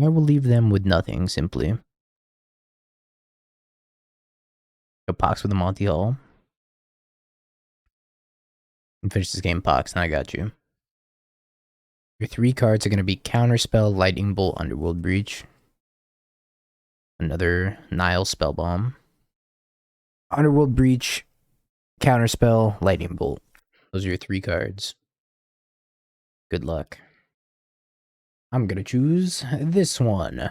I will leave them with nothing, simply. Go Pox with a Monty Hall. And finish this game, Pox, and I got you. Your 3 cards are going to be Counterspell, Lightning Bolt, Underworld Breach. Another Nile Spellbomb. Underworld Breach, Counterspell, Lightning Bolt. Those are your 3 cards. Good luck. I'm going to choose this one.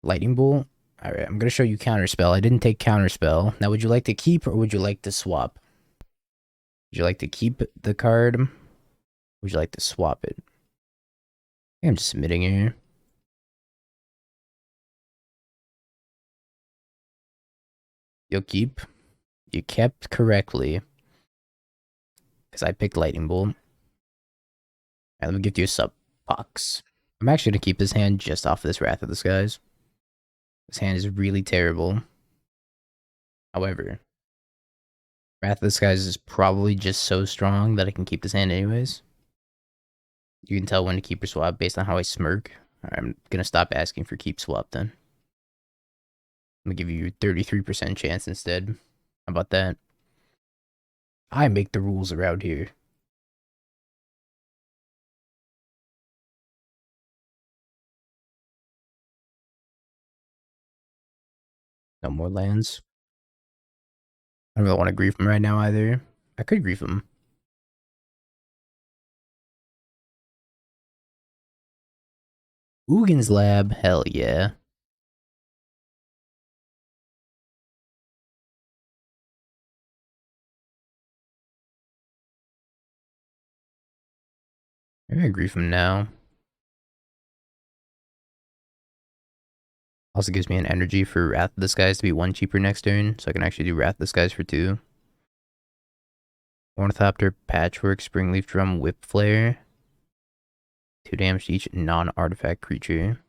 Lightning Bolt. Alright, I'm going to show you Counterspell. I didn't take Counterspell. Now, would you like to keep or would you like to swap? Would you like to keep the card? Would you like to swap it? I'm just submitting here. You'll keep. You kept correctly. Because I picked Lightning Bolt. And let me give you a sub box. I'm actually going to keep this hand just off of this Wrath of the Skies. This hand is really terrible. However, Wrath of the Skies is probably just so strong that I can keep this hand anyways. You can tell when to keep or swap based on how I smirk. I'm going to stop asking for keep swap then. I'm going to give you 33% chance instead. How about that? I make the rules around here. No more lands. I don't really want to grief him right now either. I could grief him. Ugin's Lab, hell yeah. Maybe I grief him now. Also gives me an energy for Wrath of the Skies to be 1 cheaper next turn, so I can actually do Wrath of the Skies for 2. Ornithopter, Patchwork, Springleaf Drum, Whip Flare. 2 damage to each non-artifact creature.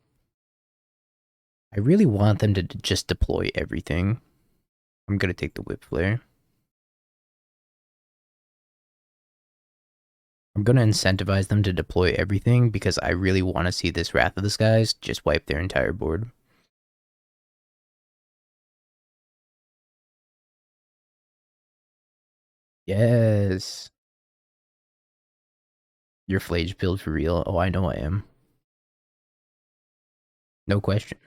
I really want them to just deploy everything. I'm gonna take the Whip Flare. I'm gonna incentivize them to deploy everything because I really want to see this Wrath of the Skies just wipe their entire board. Yes. You're Phlage build for real? Oh, I know I am. No question.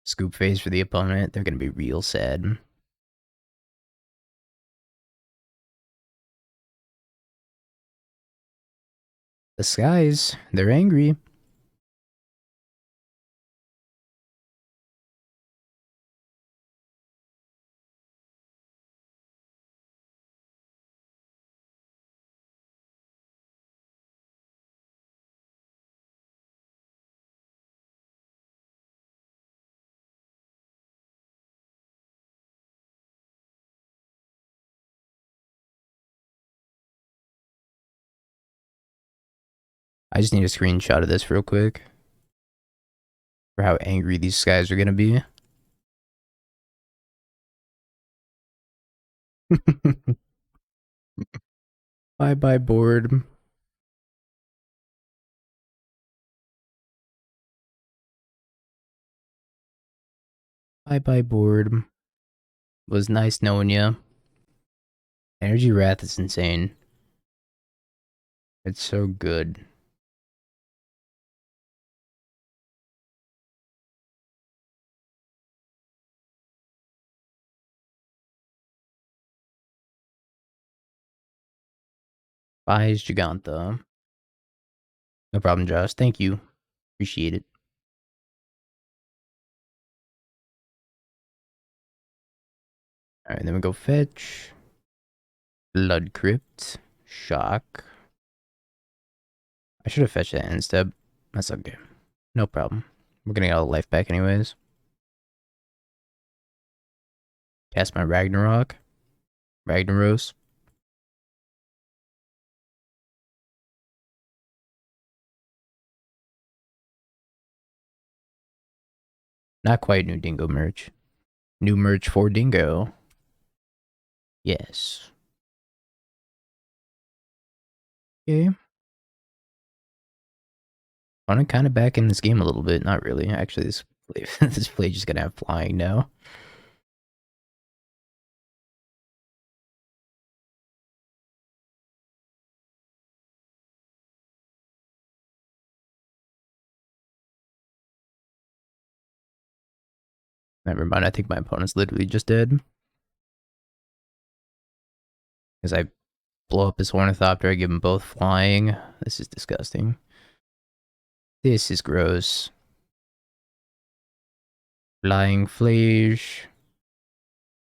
Scoop phase for the opponent. They're gonna be real sad. The Skies, they're angry. I just need a screenshot of this real quick. For how angry these Skies are gonna be. Bye-bye board. Bye-bye board. Was nice knowing ya. Energy Wrath is insane. It's so good. Phlage Giganta. No problem, Josh. Thank you. Appreciate it. Alright, then we go fetch. Blood Crypt. Shock. I should have fetched that end step. That's okay. No problem. We're gonna get all the life back anyways. Cast my Ragnarok. Ragnaros. Not quite new Dingo merch. New merch for Dingo. Yes. Okay. I'm kind of back in this game a little bit. Not really. Actually, this this play just gonna have flying now. Never mind. I think my opponent's literally just dead. Because I blow up his Ornithopter. I give them both flying. This is disgusting. This is gross. Flying Phlage.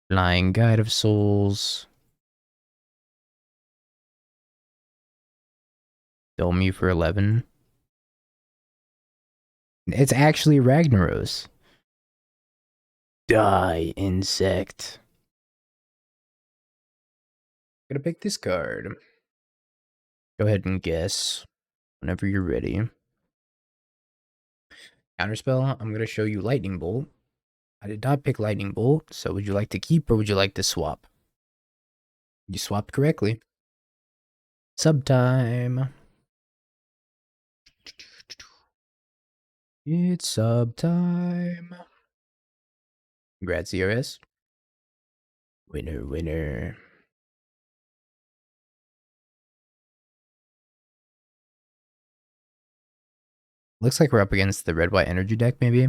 Flying Guide of Souls. Dome you for 11. It's actually Ragnaros. Die, insect. Gonna pick this card. Go ahead and guess whenever you're ready. Counterspell, I'm gonna show you Lightning Bolt. I did not pick Lightning Bolt, so would you like to keep or would you like to swap? You swapped correctly. Sub time. It's sub time. Congrats, CRS. Winner, winner. Looks like we're up against the red-white energy deck, maybe.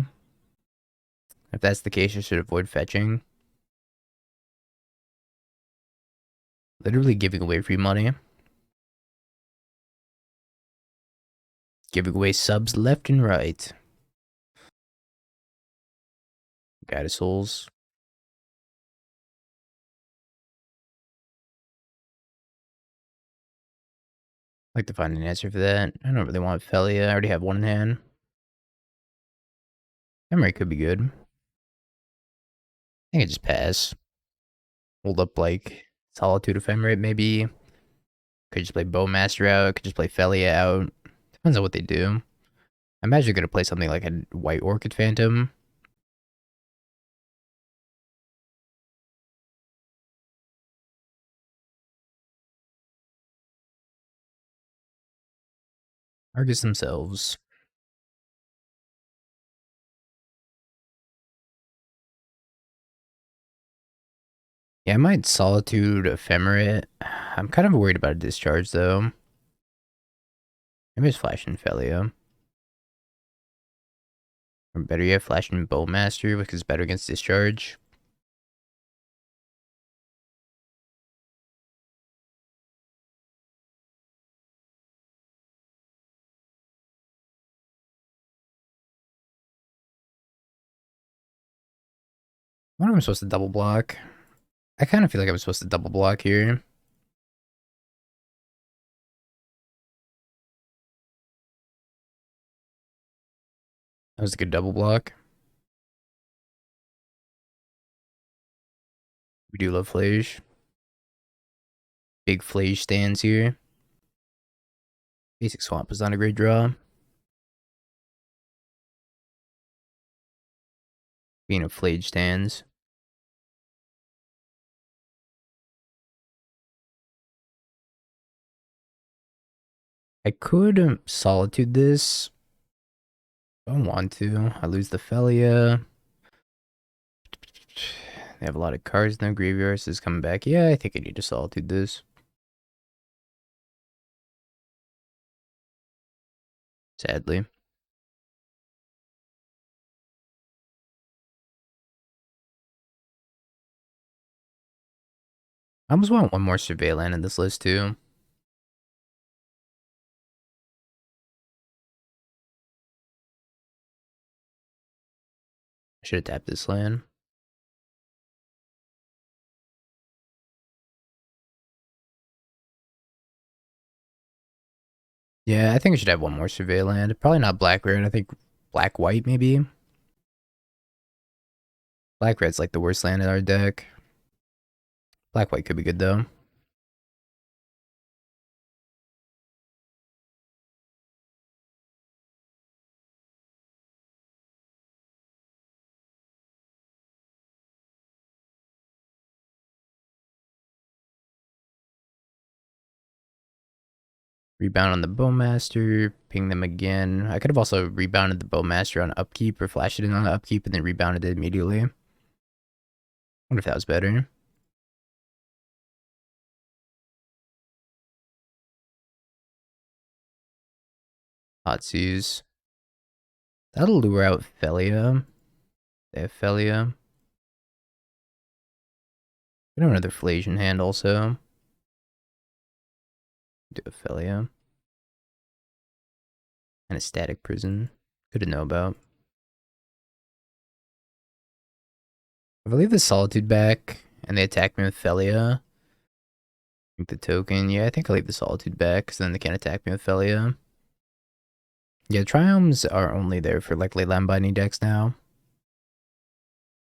If that's the case, you should avoid fetching. Literally giving away free money. Giving away subs left and right. Guide of Souls. I'd like to find an answer for that. I don't really want Felia. I already have one in hand. Memory could be good. I think I just pass. Hold up like Solitude Ephemerate maybe. Could just play Bowmaster out. Could just play Felia out. Depends on what they do. I imagine they're gonna play something like a White Orchid Phantom. Argus themselves. Yeah, I might Solitude Ephemerate. I'm kind of worried about a discharge though. Maybe it's Flash and Felia. Or better yet, Flash and Bowmaster, which is better against discharge. What am I supposed to double block? I kind of feel like I'm supposed to double block here. That was a good double block. We do love Phlage. Big Phlage stands here. Basic Swamp is not a great draw. Being a Phlage stands. I could Solitude this. I don't want to. I lose the Felia. They have a lot of cards in their graveyard. This is coming back. Yeah, I think I need to Solitude this. Sadly. I almost want one more surveillance in this list too. I should have tapped this land. Yeah, I think I should have one more surveillance. Probably not black red. I think black white maybe. Black red's like the worst land in our deck. Black white could be good though. Rebound on the Bowmaster, ping them again. I could have also rebounded the Bowmaster on upkeep or flashed it in on the upkeep and then rebounded it immediately. Wonder if that was better. Hot Seas. That'll lure out Felia. They have Felia. We have another Phlage in hand also. Do a Felia. And a Static Prison. Good to know about. If I leave the Solitude back and they attack me with Felia, the token, yeah, I think I'll leave the Solitude back because then they can't attack me with Felia. Yeah, Triomes are only there for like late land binding decks now.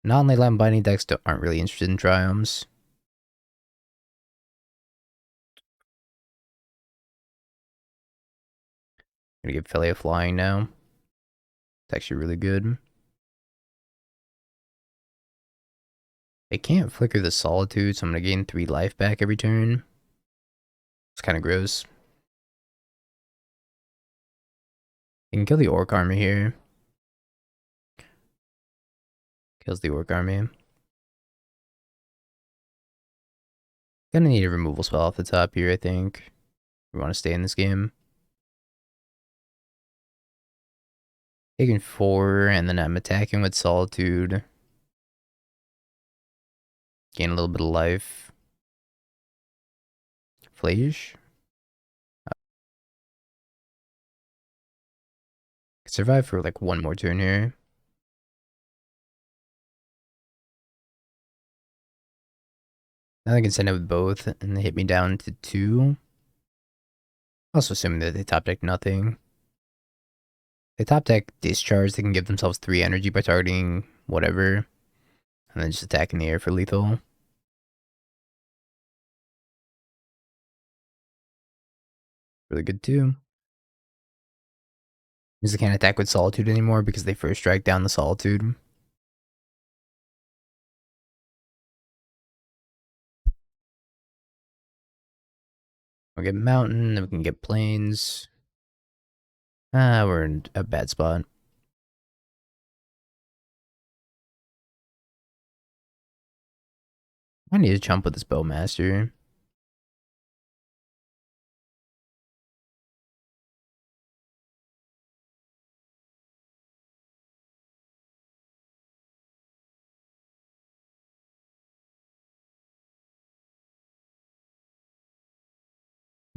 Non-late land binding decks aren't really interested in Triomes. Gonna give Felia flying now. It's actually really good. They can't flicker the Solitude, so I'm gonna gain 3 life back every turn. It's kind of gross. You can kill the Orc Army here. Kills the Orc Army. Gonna need a removal spell off the top here, I think. We want to stay in this game. Taking 4, and then I'm attacking with Solitude. Gain a little bit of life. Phlage? Could survive for like one more turn here. Now I can send it with both, and they hit me down to 2. Also assuming that they top deck nothing. They top deck Discharge, they can give themselves 3 energy by targeting whatever. And then just attack in the air for lethal. Really good too. Because they can't attack with Solitude anymore because they first strike down the Solitude. We'll get Mountain, then we can get Plains. Ah, we're in a bad spot. I need to jump with this Bowmaster.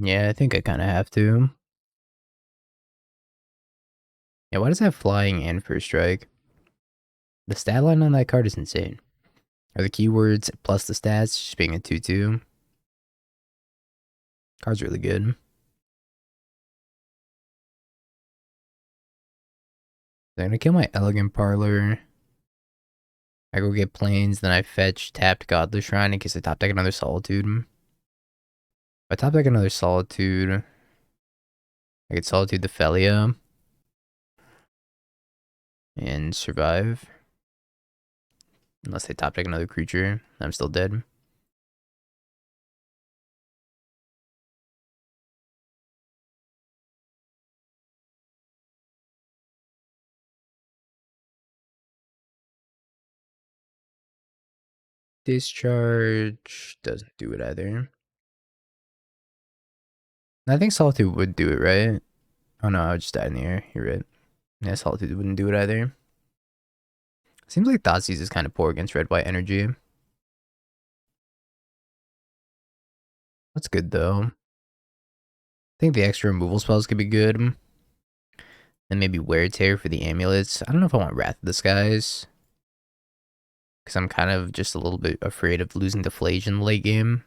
Yeah, I think I kind of have to. Yeah, why does that have flying and first strike? The stat line on that card is insane. Are the keywords plus the stats just being a 2-2? Card's really good. So I'm gonna kill my Elegant Parlor. I go get Plains, then I fetch tapped Godless Shrine in case I top deck another Solitude. If I top deck another Solitude, I get Solitude the Felia and survive. Unless they top deck another creature, I'm still dead. Discharge doesn't do it either. I think Solitude would do it, right? Oh no, I would just die in the air. You're right. Yeah, Solitude wouldn't do it either. Seems like Thoughtseize is kind of poor against red-white energy. That's good though. I think the extra removal spells could be good. And maybe Wear Tear for the amulets. I don't know if I want Wrath of the Skies. Because I'm kind of just a little bit afraid of losing to Phlage in the late game.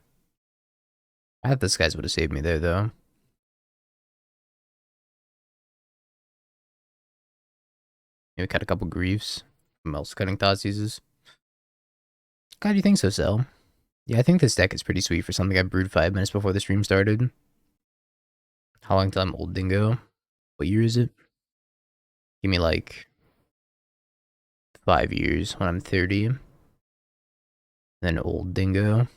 Wrath of the Skies would have saved me there though. Maybe cut a couple Griefs. From else cutting Thoughtseizes. God, do you think so, Cell? Yeah, I think this deck is pretty sweet for something I brewed 5 minutes before the stream started. How long till I'm old dingo? What year is it? Give me like 5 years when I'm 30. Then old dingo.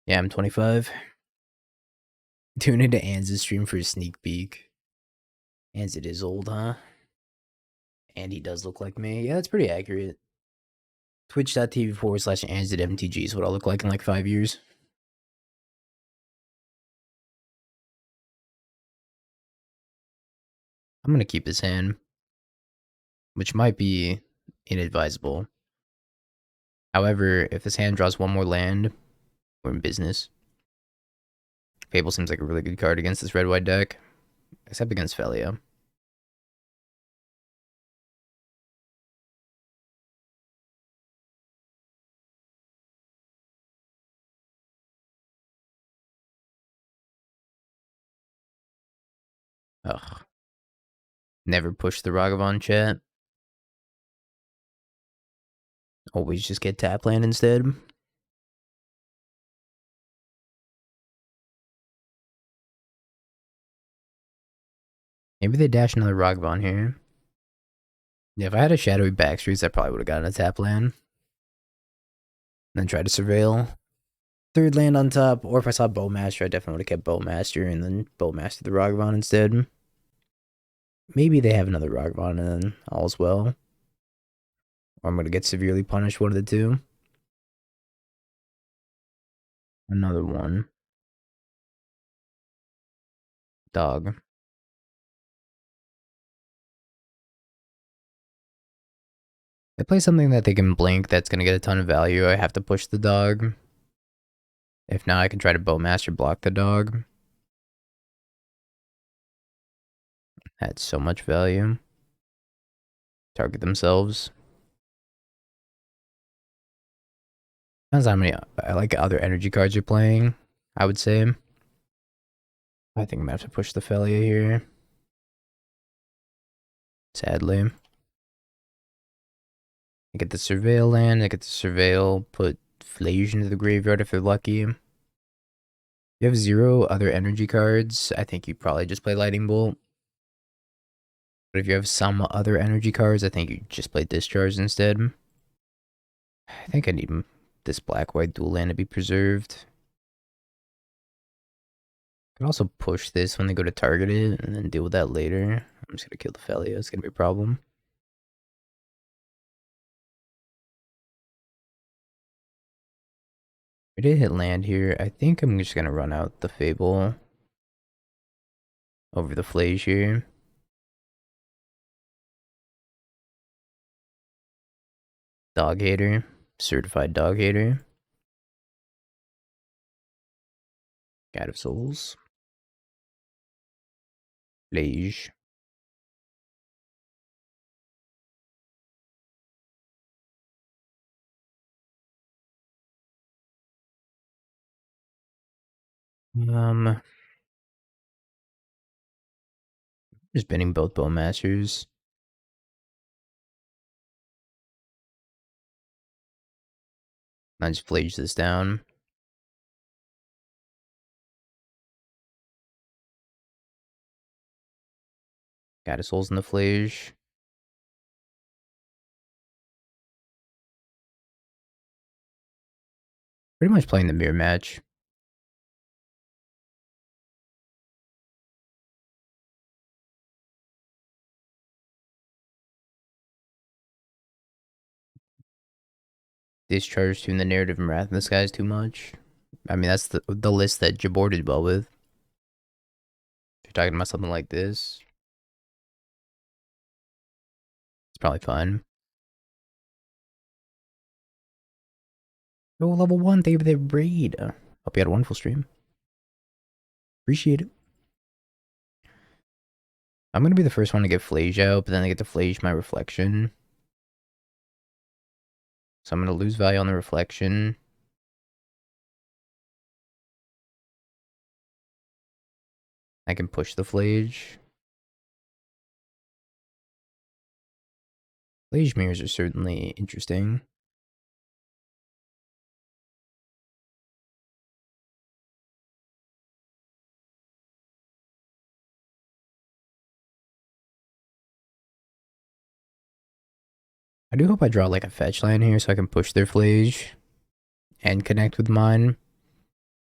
Yeah, I'm 25. Tune into Anz's stream for a sneak peek. Anz, it is old, huh? And he does look like me. Yeah, that's pretty accurate. Twitch.tv/Anz at MTG is what I'll look like in like 5 years. I'm gonna keep his hand, which might be inadvisable. However, if his hand draws one more land, we're in business. Fable seems like a really good card against this red-white deck, except against Felia. Ugh. Never push the Ragavan chat. Always just get tap land instead. Maybe they dash another Ragavan here. Yeah, if I had a Shadowy Backstreets, I probably would have gotten a tap land. Then try to surveil. Third land on top, or if I saw Bowmaster, I definitely would have kept Bowmaster and then Bowmaster the Ragavan instead. Maybe they have another Ragavan and then all's well. Or I'm going to get severely punished, one of the two. Another one. Dog. They play something that they can blink that's going to get a ton of value. I have to push the dog. If not, I can try to Bowmaster block the dog. That's so much value. Target themselves. Depends on how many like other energy cards you're playing, I would say. I think I'm gonna have to push the Felia here. Sadly. I get the Surveil land, I get the Surveil, put Phlage into the graveyard if they're lucky. If you have 0 other energy cards, I think you probably just play Lightning Bolt. But if you have some other energy cards, I think you just play Discharge instead. I think I need this black-white dual land to be preserved. I can also push this when they go to target it and then deal with that later. I'm just gonna kill the Felia, it's gonna be a problem. We did hit land here. I think I'm just gonna run out the Fable over the Phlage here. Dog hater. Certified dog hater. God of Souls. Phlage. Just binning both Bowmasters. I just Phlage this down. God of Souls in the Phlage. Pretty much playing the mirror match. Discharge tune the narrative and Wrath in the Skies too much. I mean, that's the list that Jabor did well with. If you're talking about something like this, it's probably fun. Oh, level 1, thank you for the raid. Hope you had a wonderful stream. Appreciate it. I'm gonna be the first one to get Phlage out, but then I get to Phlage my reflection. So I'm gonna lose value on the reflection. I can push the Phlage. Phlage mirrors are certainly interesting. I do hope I draw like a fetch line here so I can push their Phlage and connect with mine.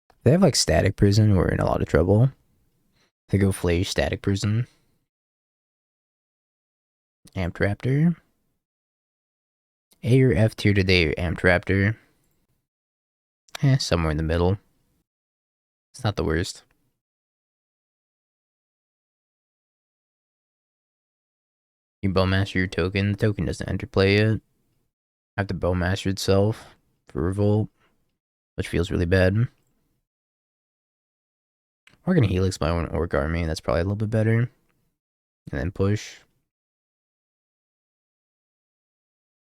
If they have like Static Prison, we're in a lot of trouble. If they go Phlage, Static Prison. Amped Raptor. A or F tier today, Amped Raptor. Somewhere in the middle. It's not the worst. You Bowmaster your token. The token doesn't enter play yet. I have to Bowmaster itself for Revolt, which feels really bad. We're gonna Helix my own Orc army. That's probably a little bit better. And then push.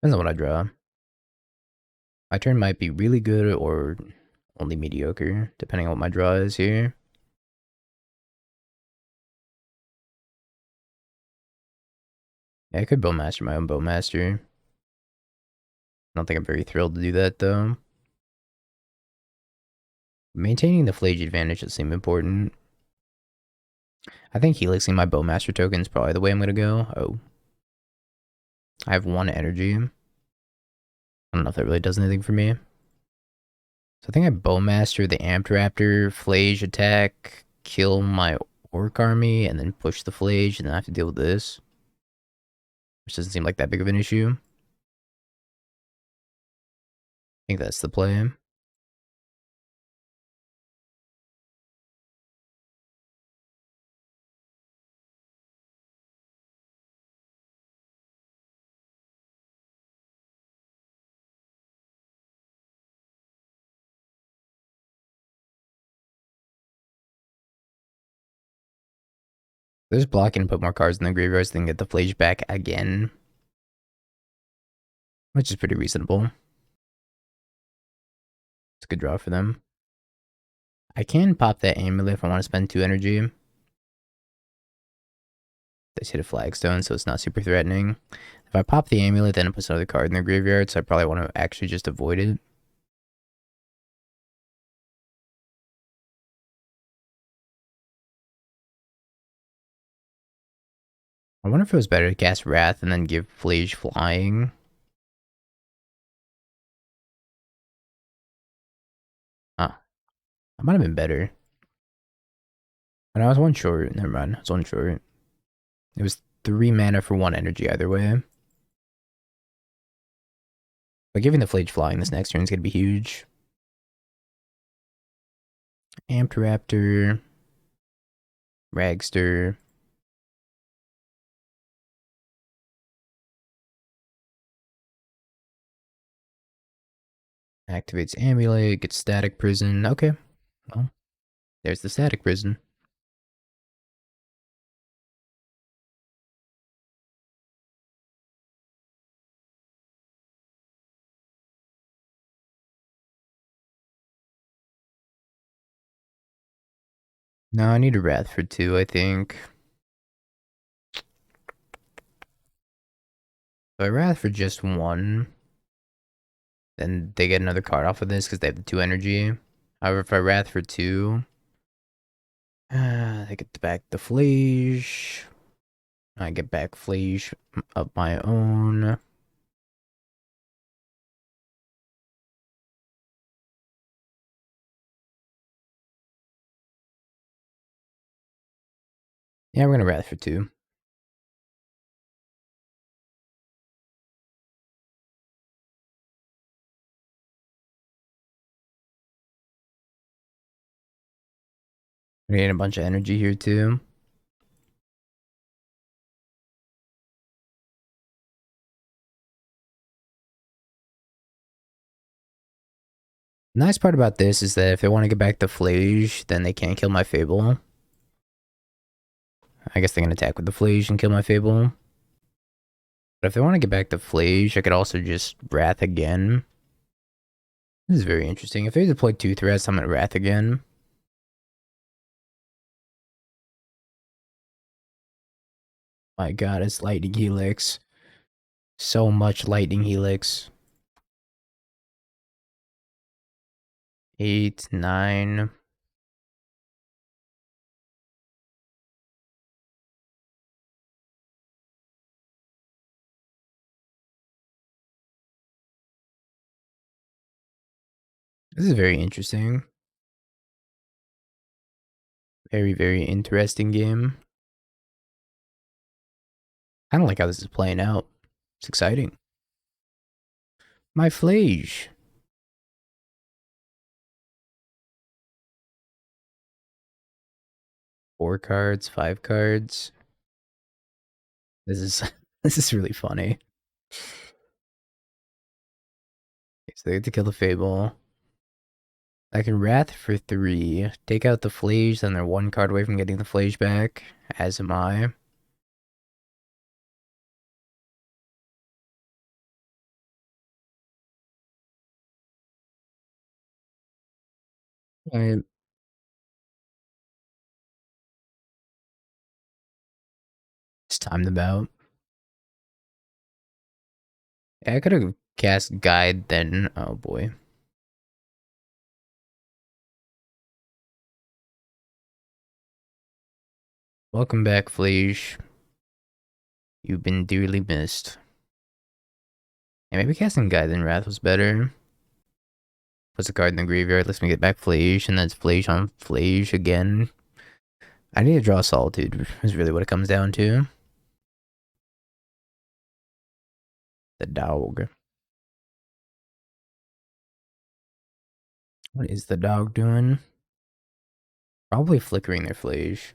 Depends on what I draw. My turn might be really good or only mediocre, depending on what my draw is here. Yeah, I could Bowmaster my own Bowmaster. I don't think I'm very thrilled to do that, though. Maintaining the Phlage advantage does seem important. I think Helixing my Bowmaster token is probably the way I'm going to go. Oh. I have 1 energy. I don't know if that really does anything for me. So I think I Bowmaster the Amped Raptor, Phlage attack, kill my Orc army, and then push the Phlage, and then I have to deal with this. Which doesn't seem like that big of an issue. I think that's the play. There's blocking to put more cards in the graveyards, then get the Phlage back again. Which is pretty reasonable. It's a good draw for them. I can pop that amulet if I want to spend 2 energy. They just hit a flagstone, so it's not super threatening. If I pop the amulet, then it puts another card in their graveyard, so I probably want to actually just avoid it. I wonder if it was better to cast Wrath and then give Phlage flying. Huh. That might have been better. And I was 1 short. Never mind. I was 1 short. It was 3 mana for 1 energy either way. But giving the Phlage flying this next turn is going to be huge. Amped Raptor. Ragster. Activates Amulet, gets Static Prison. Okay. Well, there's the Static Prison. No, I need a Wrath for 2, I think. If I Wrath for just 1, then they get another card off of this because they have the 2 energy. However, if I Wrath for 2, they get back the Phlage. I get back Phlage of my own. Yeah, we're gonna Wrath for 2. We gain a bunch of energy here too. Nice part about this is that if they want to get back the Phlage, then they can't kill my Fable. I guess they can attack with the Phlage and kill my Fable. But if they want to get back the Phlage, I could also just Wrath again. This is very interesting. If they deploy 2 threats, I'm gonna Wrath again. My god, it's Lightning Helix. So much Lightning Helix. 8, 9. This is very interesting. Very, very interesting game. I don't like how this is playing out. It's exciting. My Phlage. 4 cards, 5 cards. This is this is really funny. Okay, so they get to kill the Fable. I can Wrath for 3. Take out the Phlage, then they're 1 card away from getting the Phlage back. As am I. Alright. It's time to bout. Yeah, I could have cast Guide then. Oh boy. Welcome back, Phlage. You've been dearly missed. Yeah, maybe casting Guide then Wrath was better. Puts a card in the graveyard, lets me get back Phlage, and then it's Phlage on Phlage again. I need to draw Solitude, is really what it comes down to. The dog. What is the dog doing? Probably flickering their Phlage.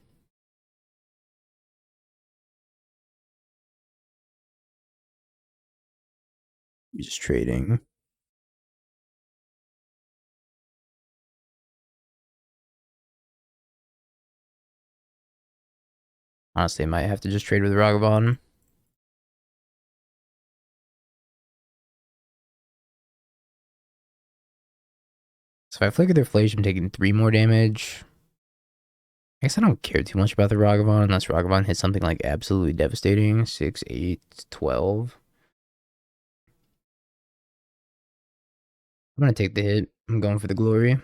Just trading. Honestly, I might have to just trade with Ragavan. So if I flicker their Phlage, I'm taking 3 more damage. I guess I don't care too much about the Ragavan unless Ragavan hits something like absolutely devastating. 6, 8, 12. I'm gonna take the hit. I'm going for the glory.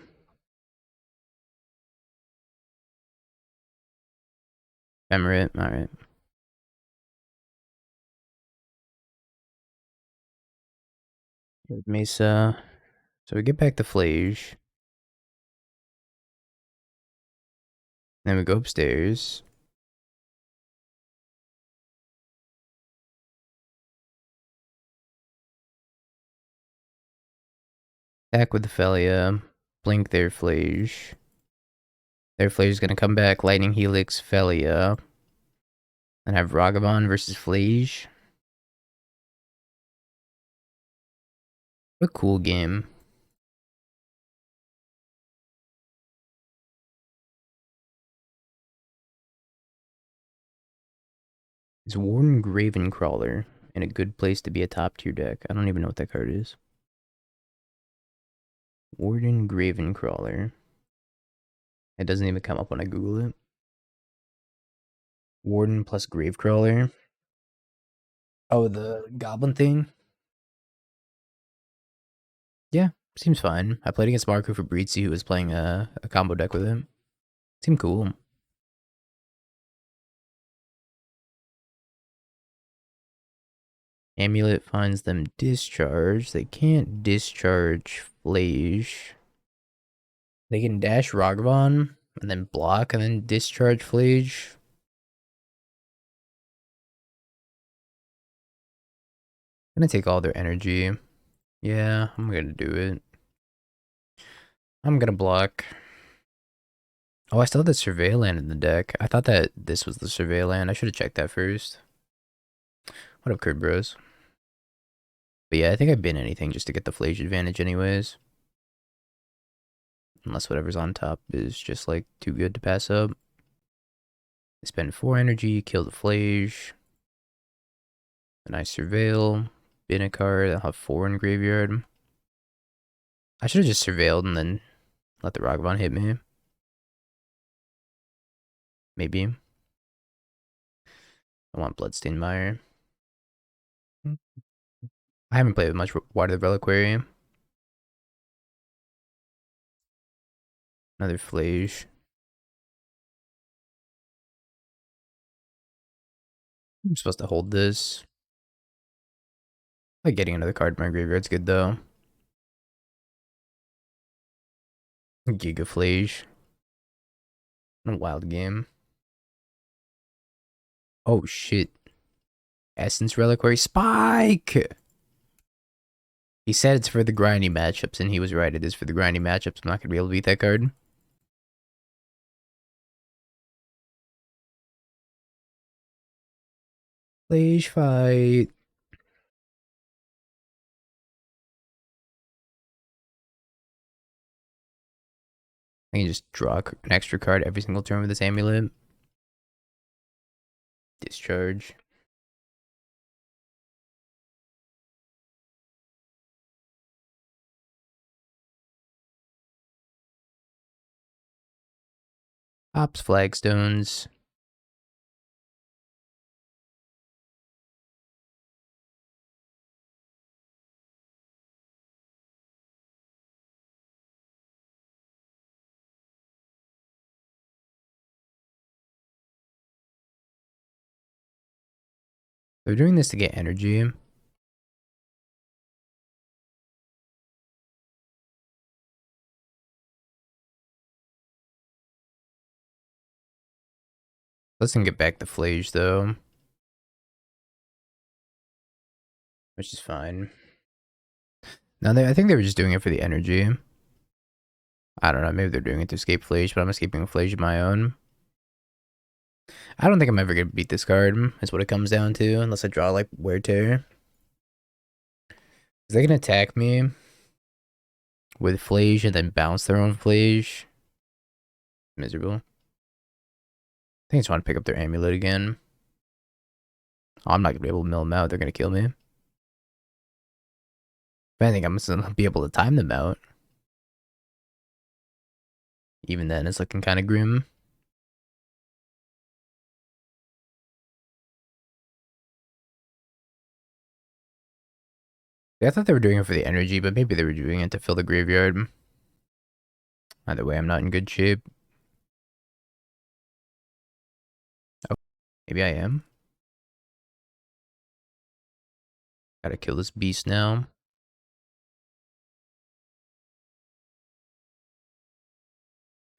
Emirate, alright. Mesa. So we get back the Phlage. Then we go upstairs. Attack with the Felia. Blink their Phlage. Their Phlage is gonna come back. Lightning Helix, Felia. And have Ragavan versus Phlage. What a cool game. Is Warden Gravencrawler in a good place to be a top tier deck? I don't even know what that card is. Warden Gravencrawler. It doesn't even come up when I Google it. Warden plus Gravecrawler. Oh, the goblin thing? Yeah, seems fine. I played against Marco Fabrizi, who was playing a combo deck with him. Seemed cool. Amulet finds them discharge. They can't discharge Phlage. They can dash Ragavan and then block and then discharge Phlage. I'm gonna take all their energy. Yeah, I'm gonna do it. I'm gonna block. Oh, I still have the Surveil land in the deck. I thought that this was the Surveil land. I should have checked that first. What up, Kurt Bros? But yeah, I think I bin anything just to get the Phlage advantage anyways. Unless whatever's on top is just like too good to pass up. Spend 4 energy, kill the Phlage. Then I Surveil, bin a card, I'll have 4 in graveyard. I should have just surveilled and then let the Ragavan hit me. Maybe. I want Bloodstained Mire. I haven't played with much Water the Reliquary. Another Phlage. I'm supposed to hold this. Like getting another card in my graveyard's good though. Giga Phlage. A wild game. Oh shit. Essence Reliquary Spike! He said it's for the grindy matchups, and he was right. It is for the grindy matchups. I'm not going to be able to beat that card. Phlage fight. I can just draw an extra card every single turn with this amulet. Discharge. Pops flagstones. They're doing this to get energy. Let's get back the Phlage though. Which is fine. Now I think they were just doing it for the energy. I don't know, maybe they're doing it to escape Phlage, but I'm escaping Phlage of my own. I don't think I'm ever gonna beat this card, is what it comes down to, unless I draw like Wear Tear. They can attack me with Phlage and then bounce their own Phlage. Miserable. I think I just want to pick up their amulet again. Oh, I'm not gonna be able to mill them out, they're gonna kill me. But I think I'm gonna be able to time them out. Even then, it's looking kind of grim. Yeah, I thought they were doing it for the energy, but maybe they were doing it to fill the graveyard. Either way, I'm not in good shape. Oh, maybe I am. Gotta kill this beast now.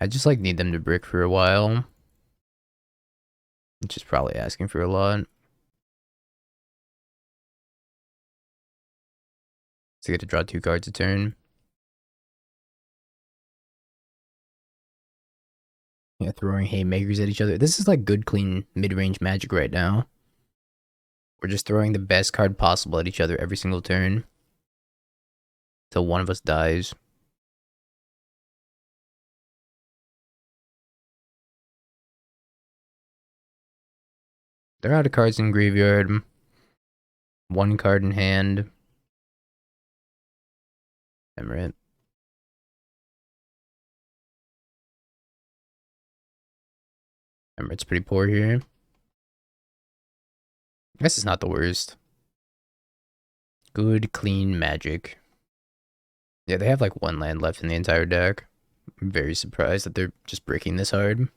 I just like need them to brick for a while. Which is probably asking for a lot. So I get to draw 2 cards a turn. Yeah, throwing haymakers at each other. This is like good, clean, mid-range Magic right now. We're just throwing the best card possible at each other every single turn. Till one of us dies. They're out of cards in graveyard. 1 card in hand. Emirate. Emirate's pretty poor here. I guess it's not the worst. Good, clean Magic. Yeah, they have like 1 land left in the entire deck. I'm very surprised that they're just breaking this hard.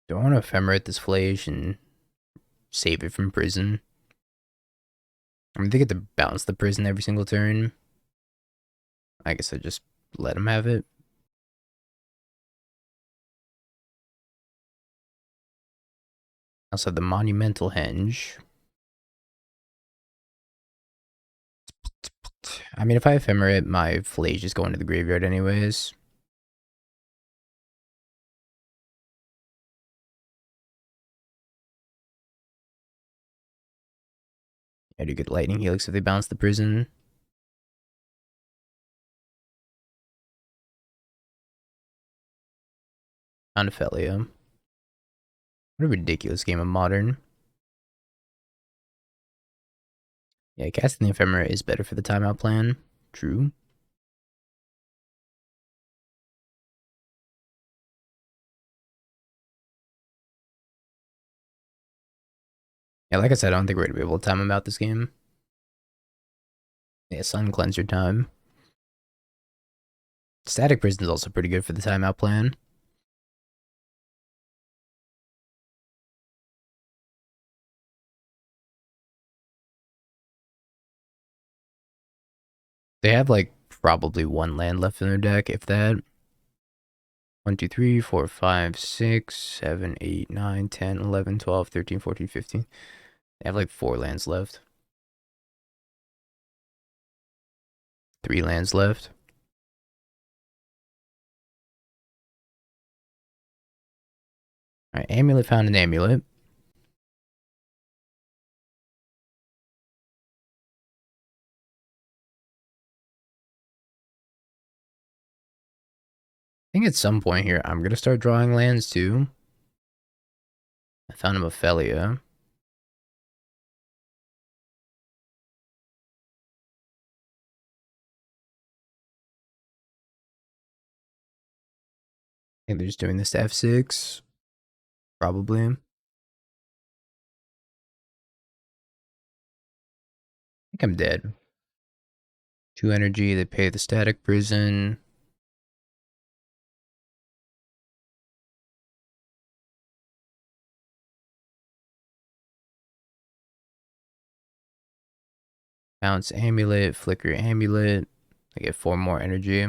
Do I want to ephemerate this Phlage and save it from prison? I mean, they get to bounce the prison every single turn. I guess I just let them have it. I also have the Monumental Henge. I mean, if I ephemerate, my Phlage is going to the graveyard anyways. I do get Lightning Helix if they bounce the prison. On Ophelia. What a ridiculous game of Modern. Yeah, casting the Ephemera is better for the timeout plan. True. Yeah, like I said, I don't think we're going to be able to time him out this game. Yeah, Sun Cleanser time. Static Prison is also pretty good for the timeout plan. They have like probably one land left in their deck, if that. 1, 2, 3, 4, 5, 6, 7, 8, 9, 10, 11, 12, 13, 14, 15. They have like 4 lands left. 3 lands left. Alright, Amulet found an Amulet. I think at some point here, I'm going to start drawing lands too. I found him Ophelia. I think they're just doing this to F6. Probably. I think I'm dead. 2 energy, they pay the static prison. Bounce Amulet, Flicker Amulet. I get 4 more energy.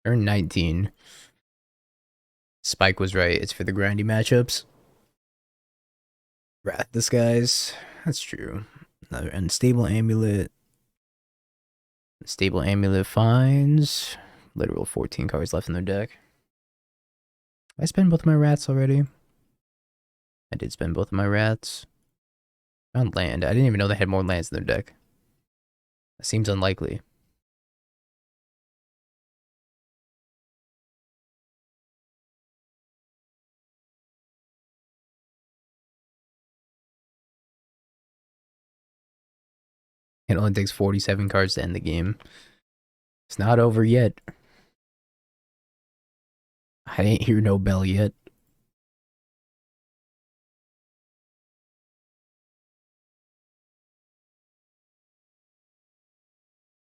Turn 19. Spike was right, it's for the grindy matchups. Wrath Disguise. That's true. Another Unstable Amulet. Stable Amulet finds. Literal 14 cards left in their deck. I spent both of my rats already. I did spend both of my rats. Found land. I didn't even know they had more lands in their deck. That seems unlikely. It only takes 47 cards to end the game. It's not over yet. I ain't hear no bell yet.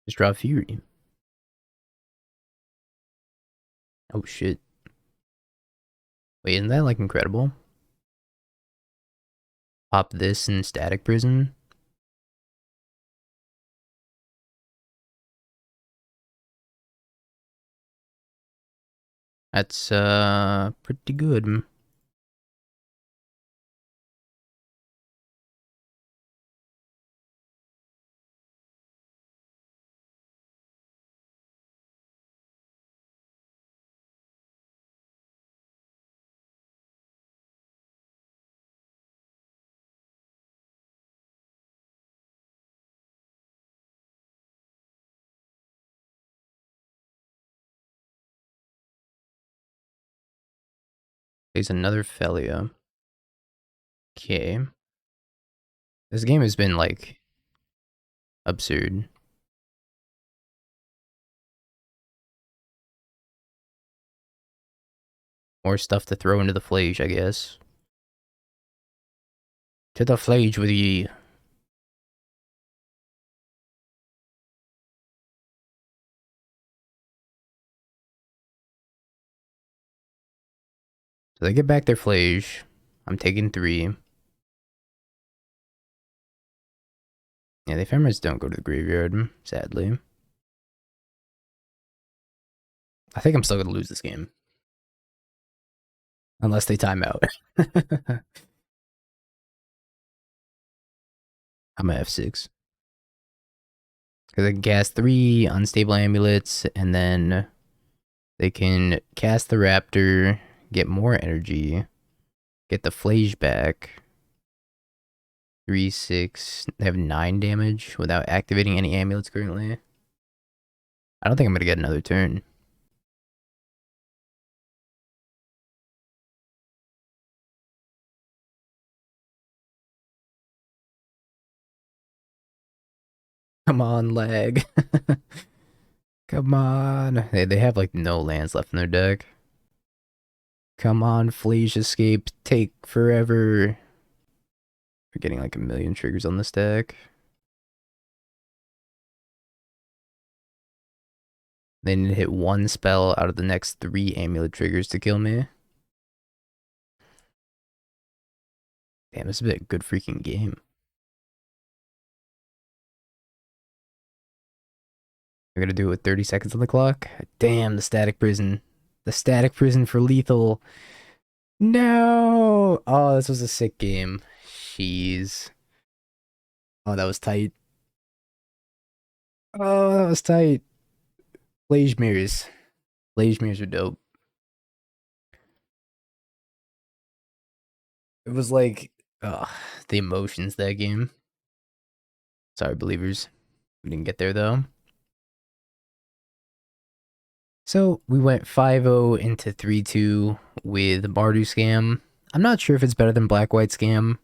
Just draw Fury. Oh shit. Wait, isn't that like incredible? Pop this in Static Prison. That's pretty good. There's another Felia. Okay. This game has been like absurd. More stuff to throw into the Phlage, I guess. To the Phlage with ye. So they get back their Phlage. I'm taking 3. Yeah, the ephemeras don't go to the graveyard, sadly. I think I'm still gonna lose this game. Unless they time out. I'm at F6. Because I can cast 3 unstable amulets, and then they can cast the raptor, get more energy, get the Phlage back. 3, 6. They have 9 damage without activating any amulets currently. I don't think I'm going to get another turn. Come on, lag. Come on. They have like no lands left in their deck. Come on, Phlage escape. Take forever. We're getting like a million triggers on this deck. They need to hit 1 spell out of the next 3 amulet triggers to kill me. Damn, this is a good freaking game. We're gonna do it with 30 seconds on the clock. Damn, the static prison. The static prison for lethal. No! Oh, this was a sick game. Jeez. Oh, that was tight. Oh, that was tight. Phlage mirrors. Phlage mirrors are dope. It was like, the emotions that game. Sorry, believers. We didn't get there though. So we went 5-0 into 3-2 with Mardu Scam. I'm not sure if it's better than Black White Scam.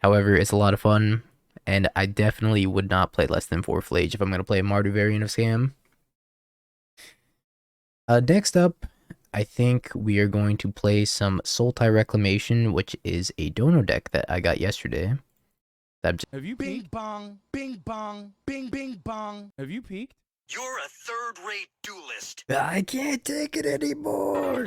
However, it's a lot of fun, and I definitely would not play less than 4 Phlage if I'm going to play a Mardu variant of Scam. Next up, I think we are going to play some Sultai Reclamation, which is a Dono deck that I got yesterday. Have you peeked? Bing bong, bing bong, bing bing bong. Have you peeked? You're a third-rate duelist. I can't take it anymore.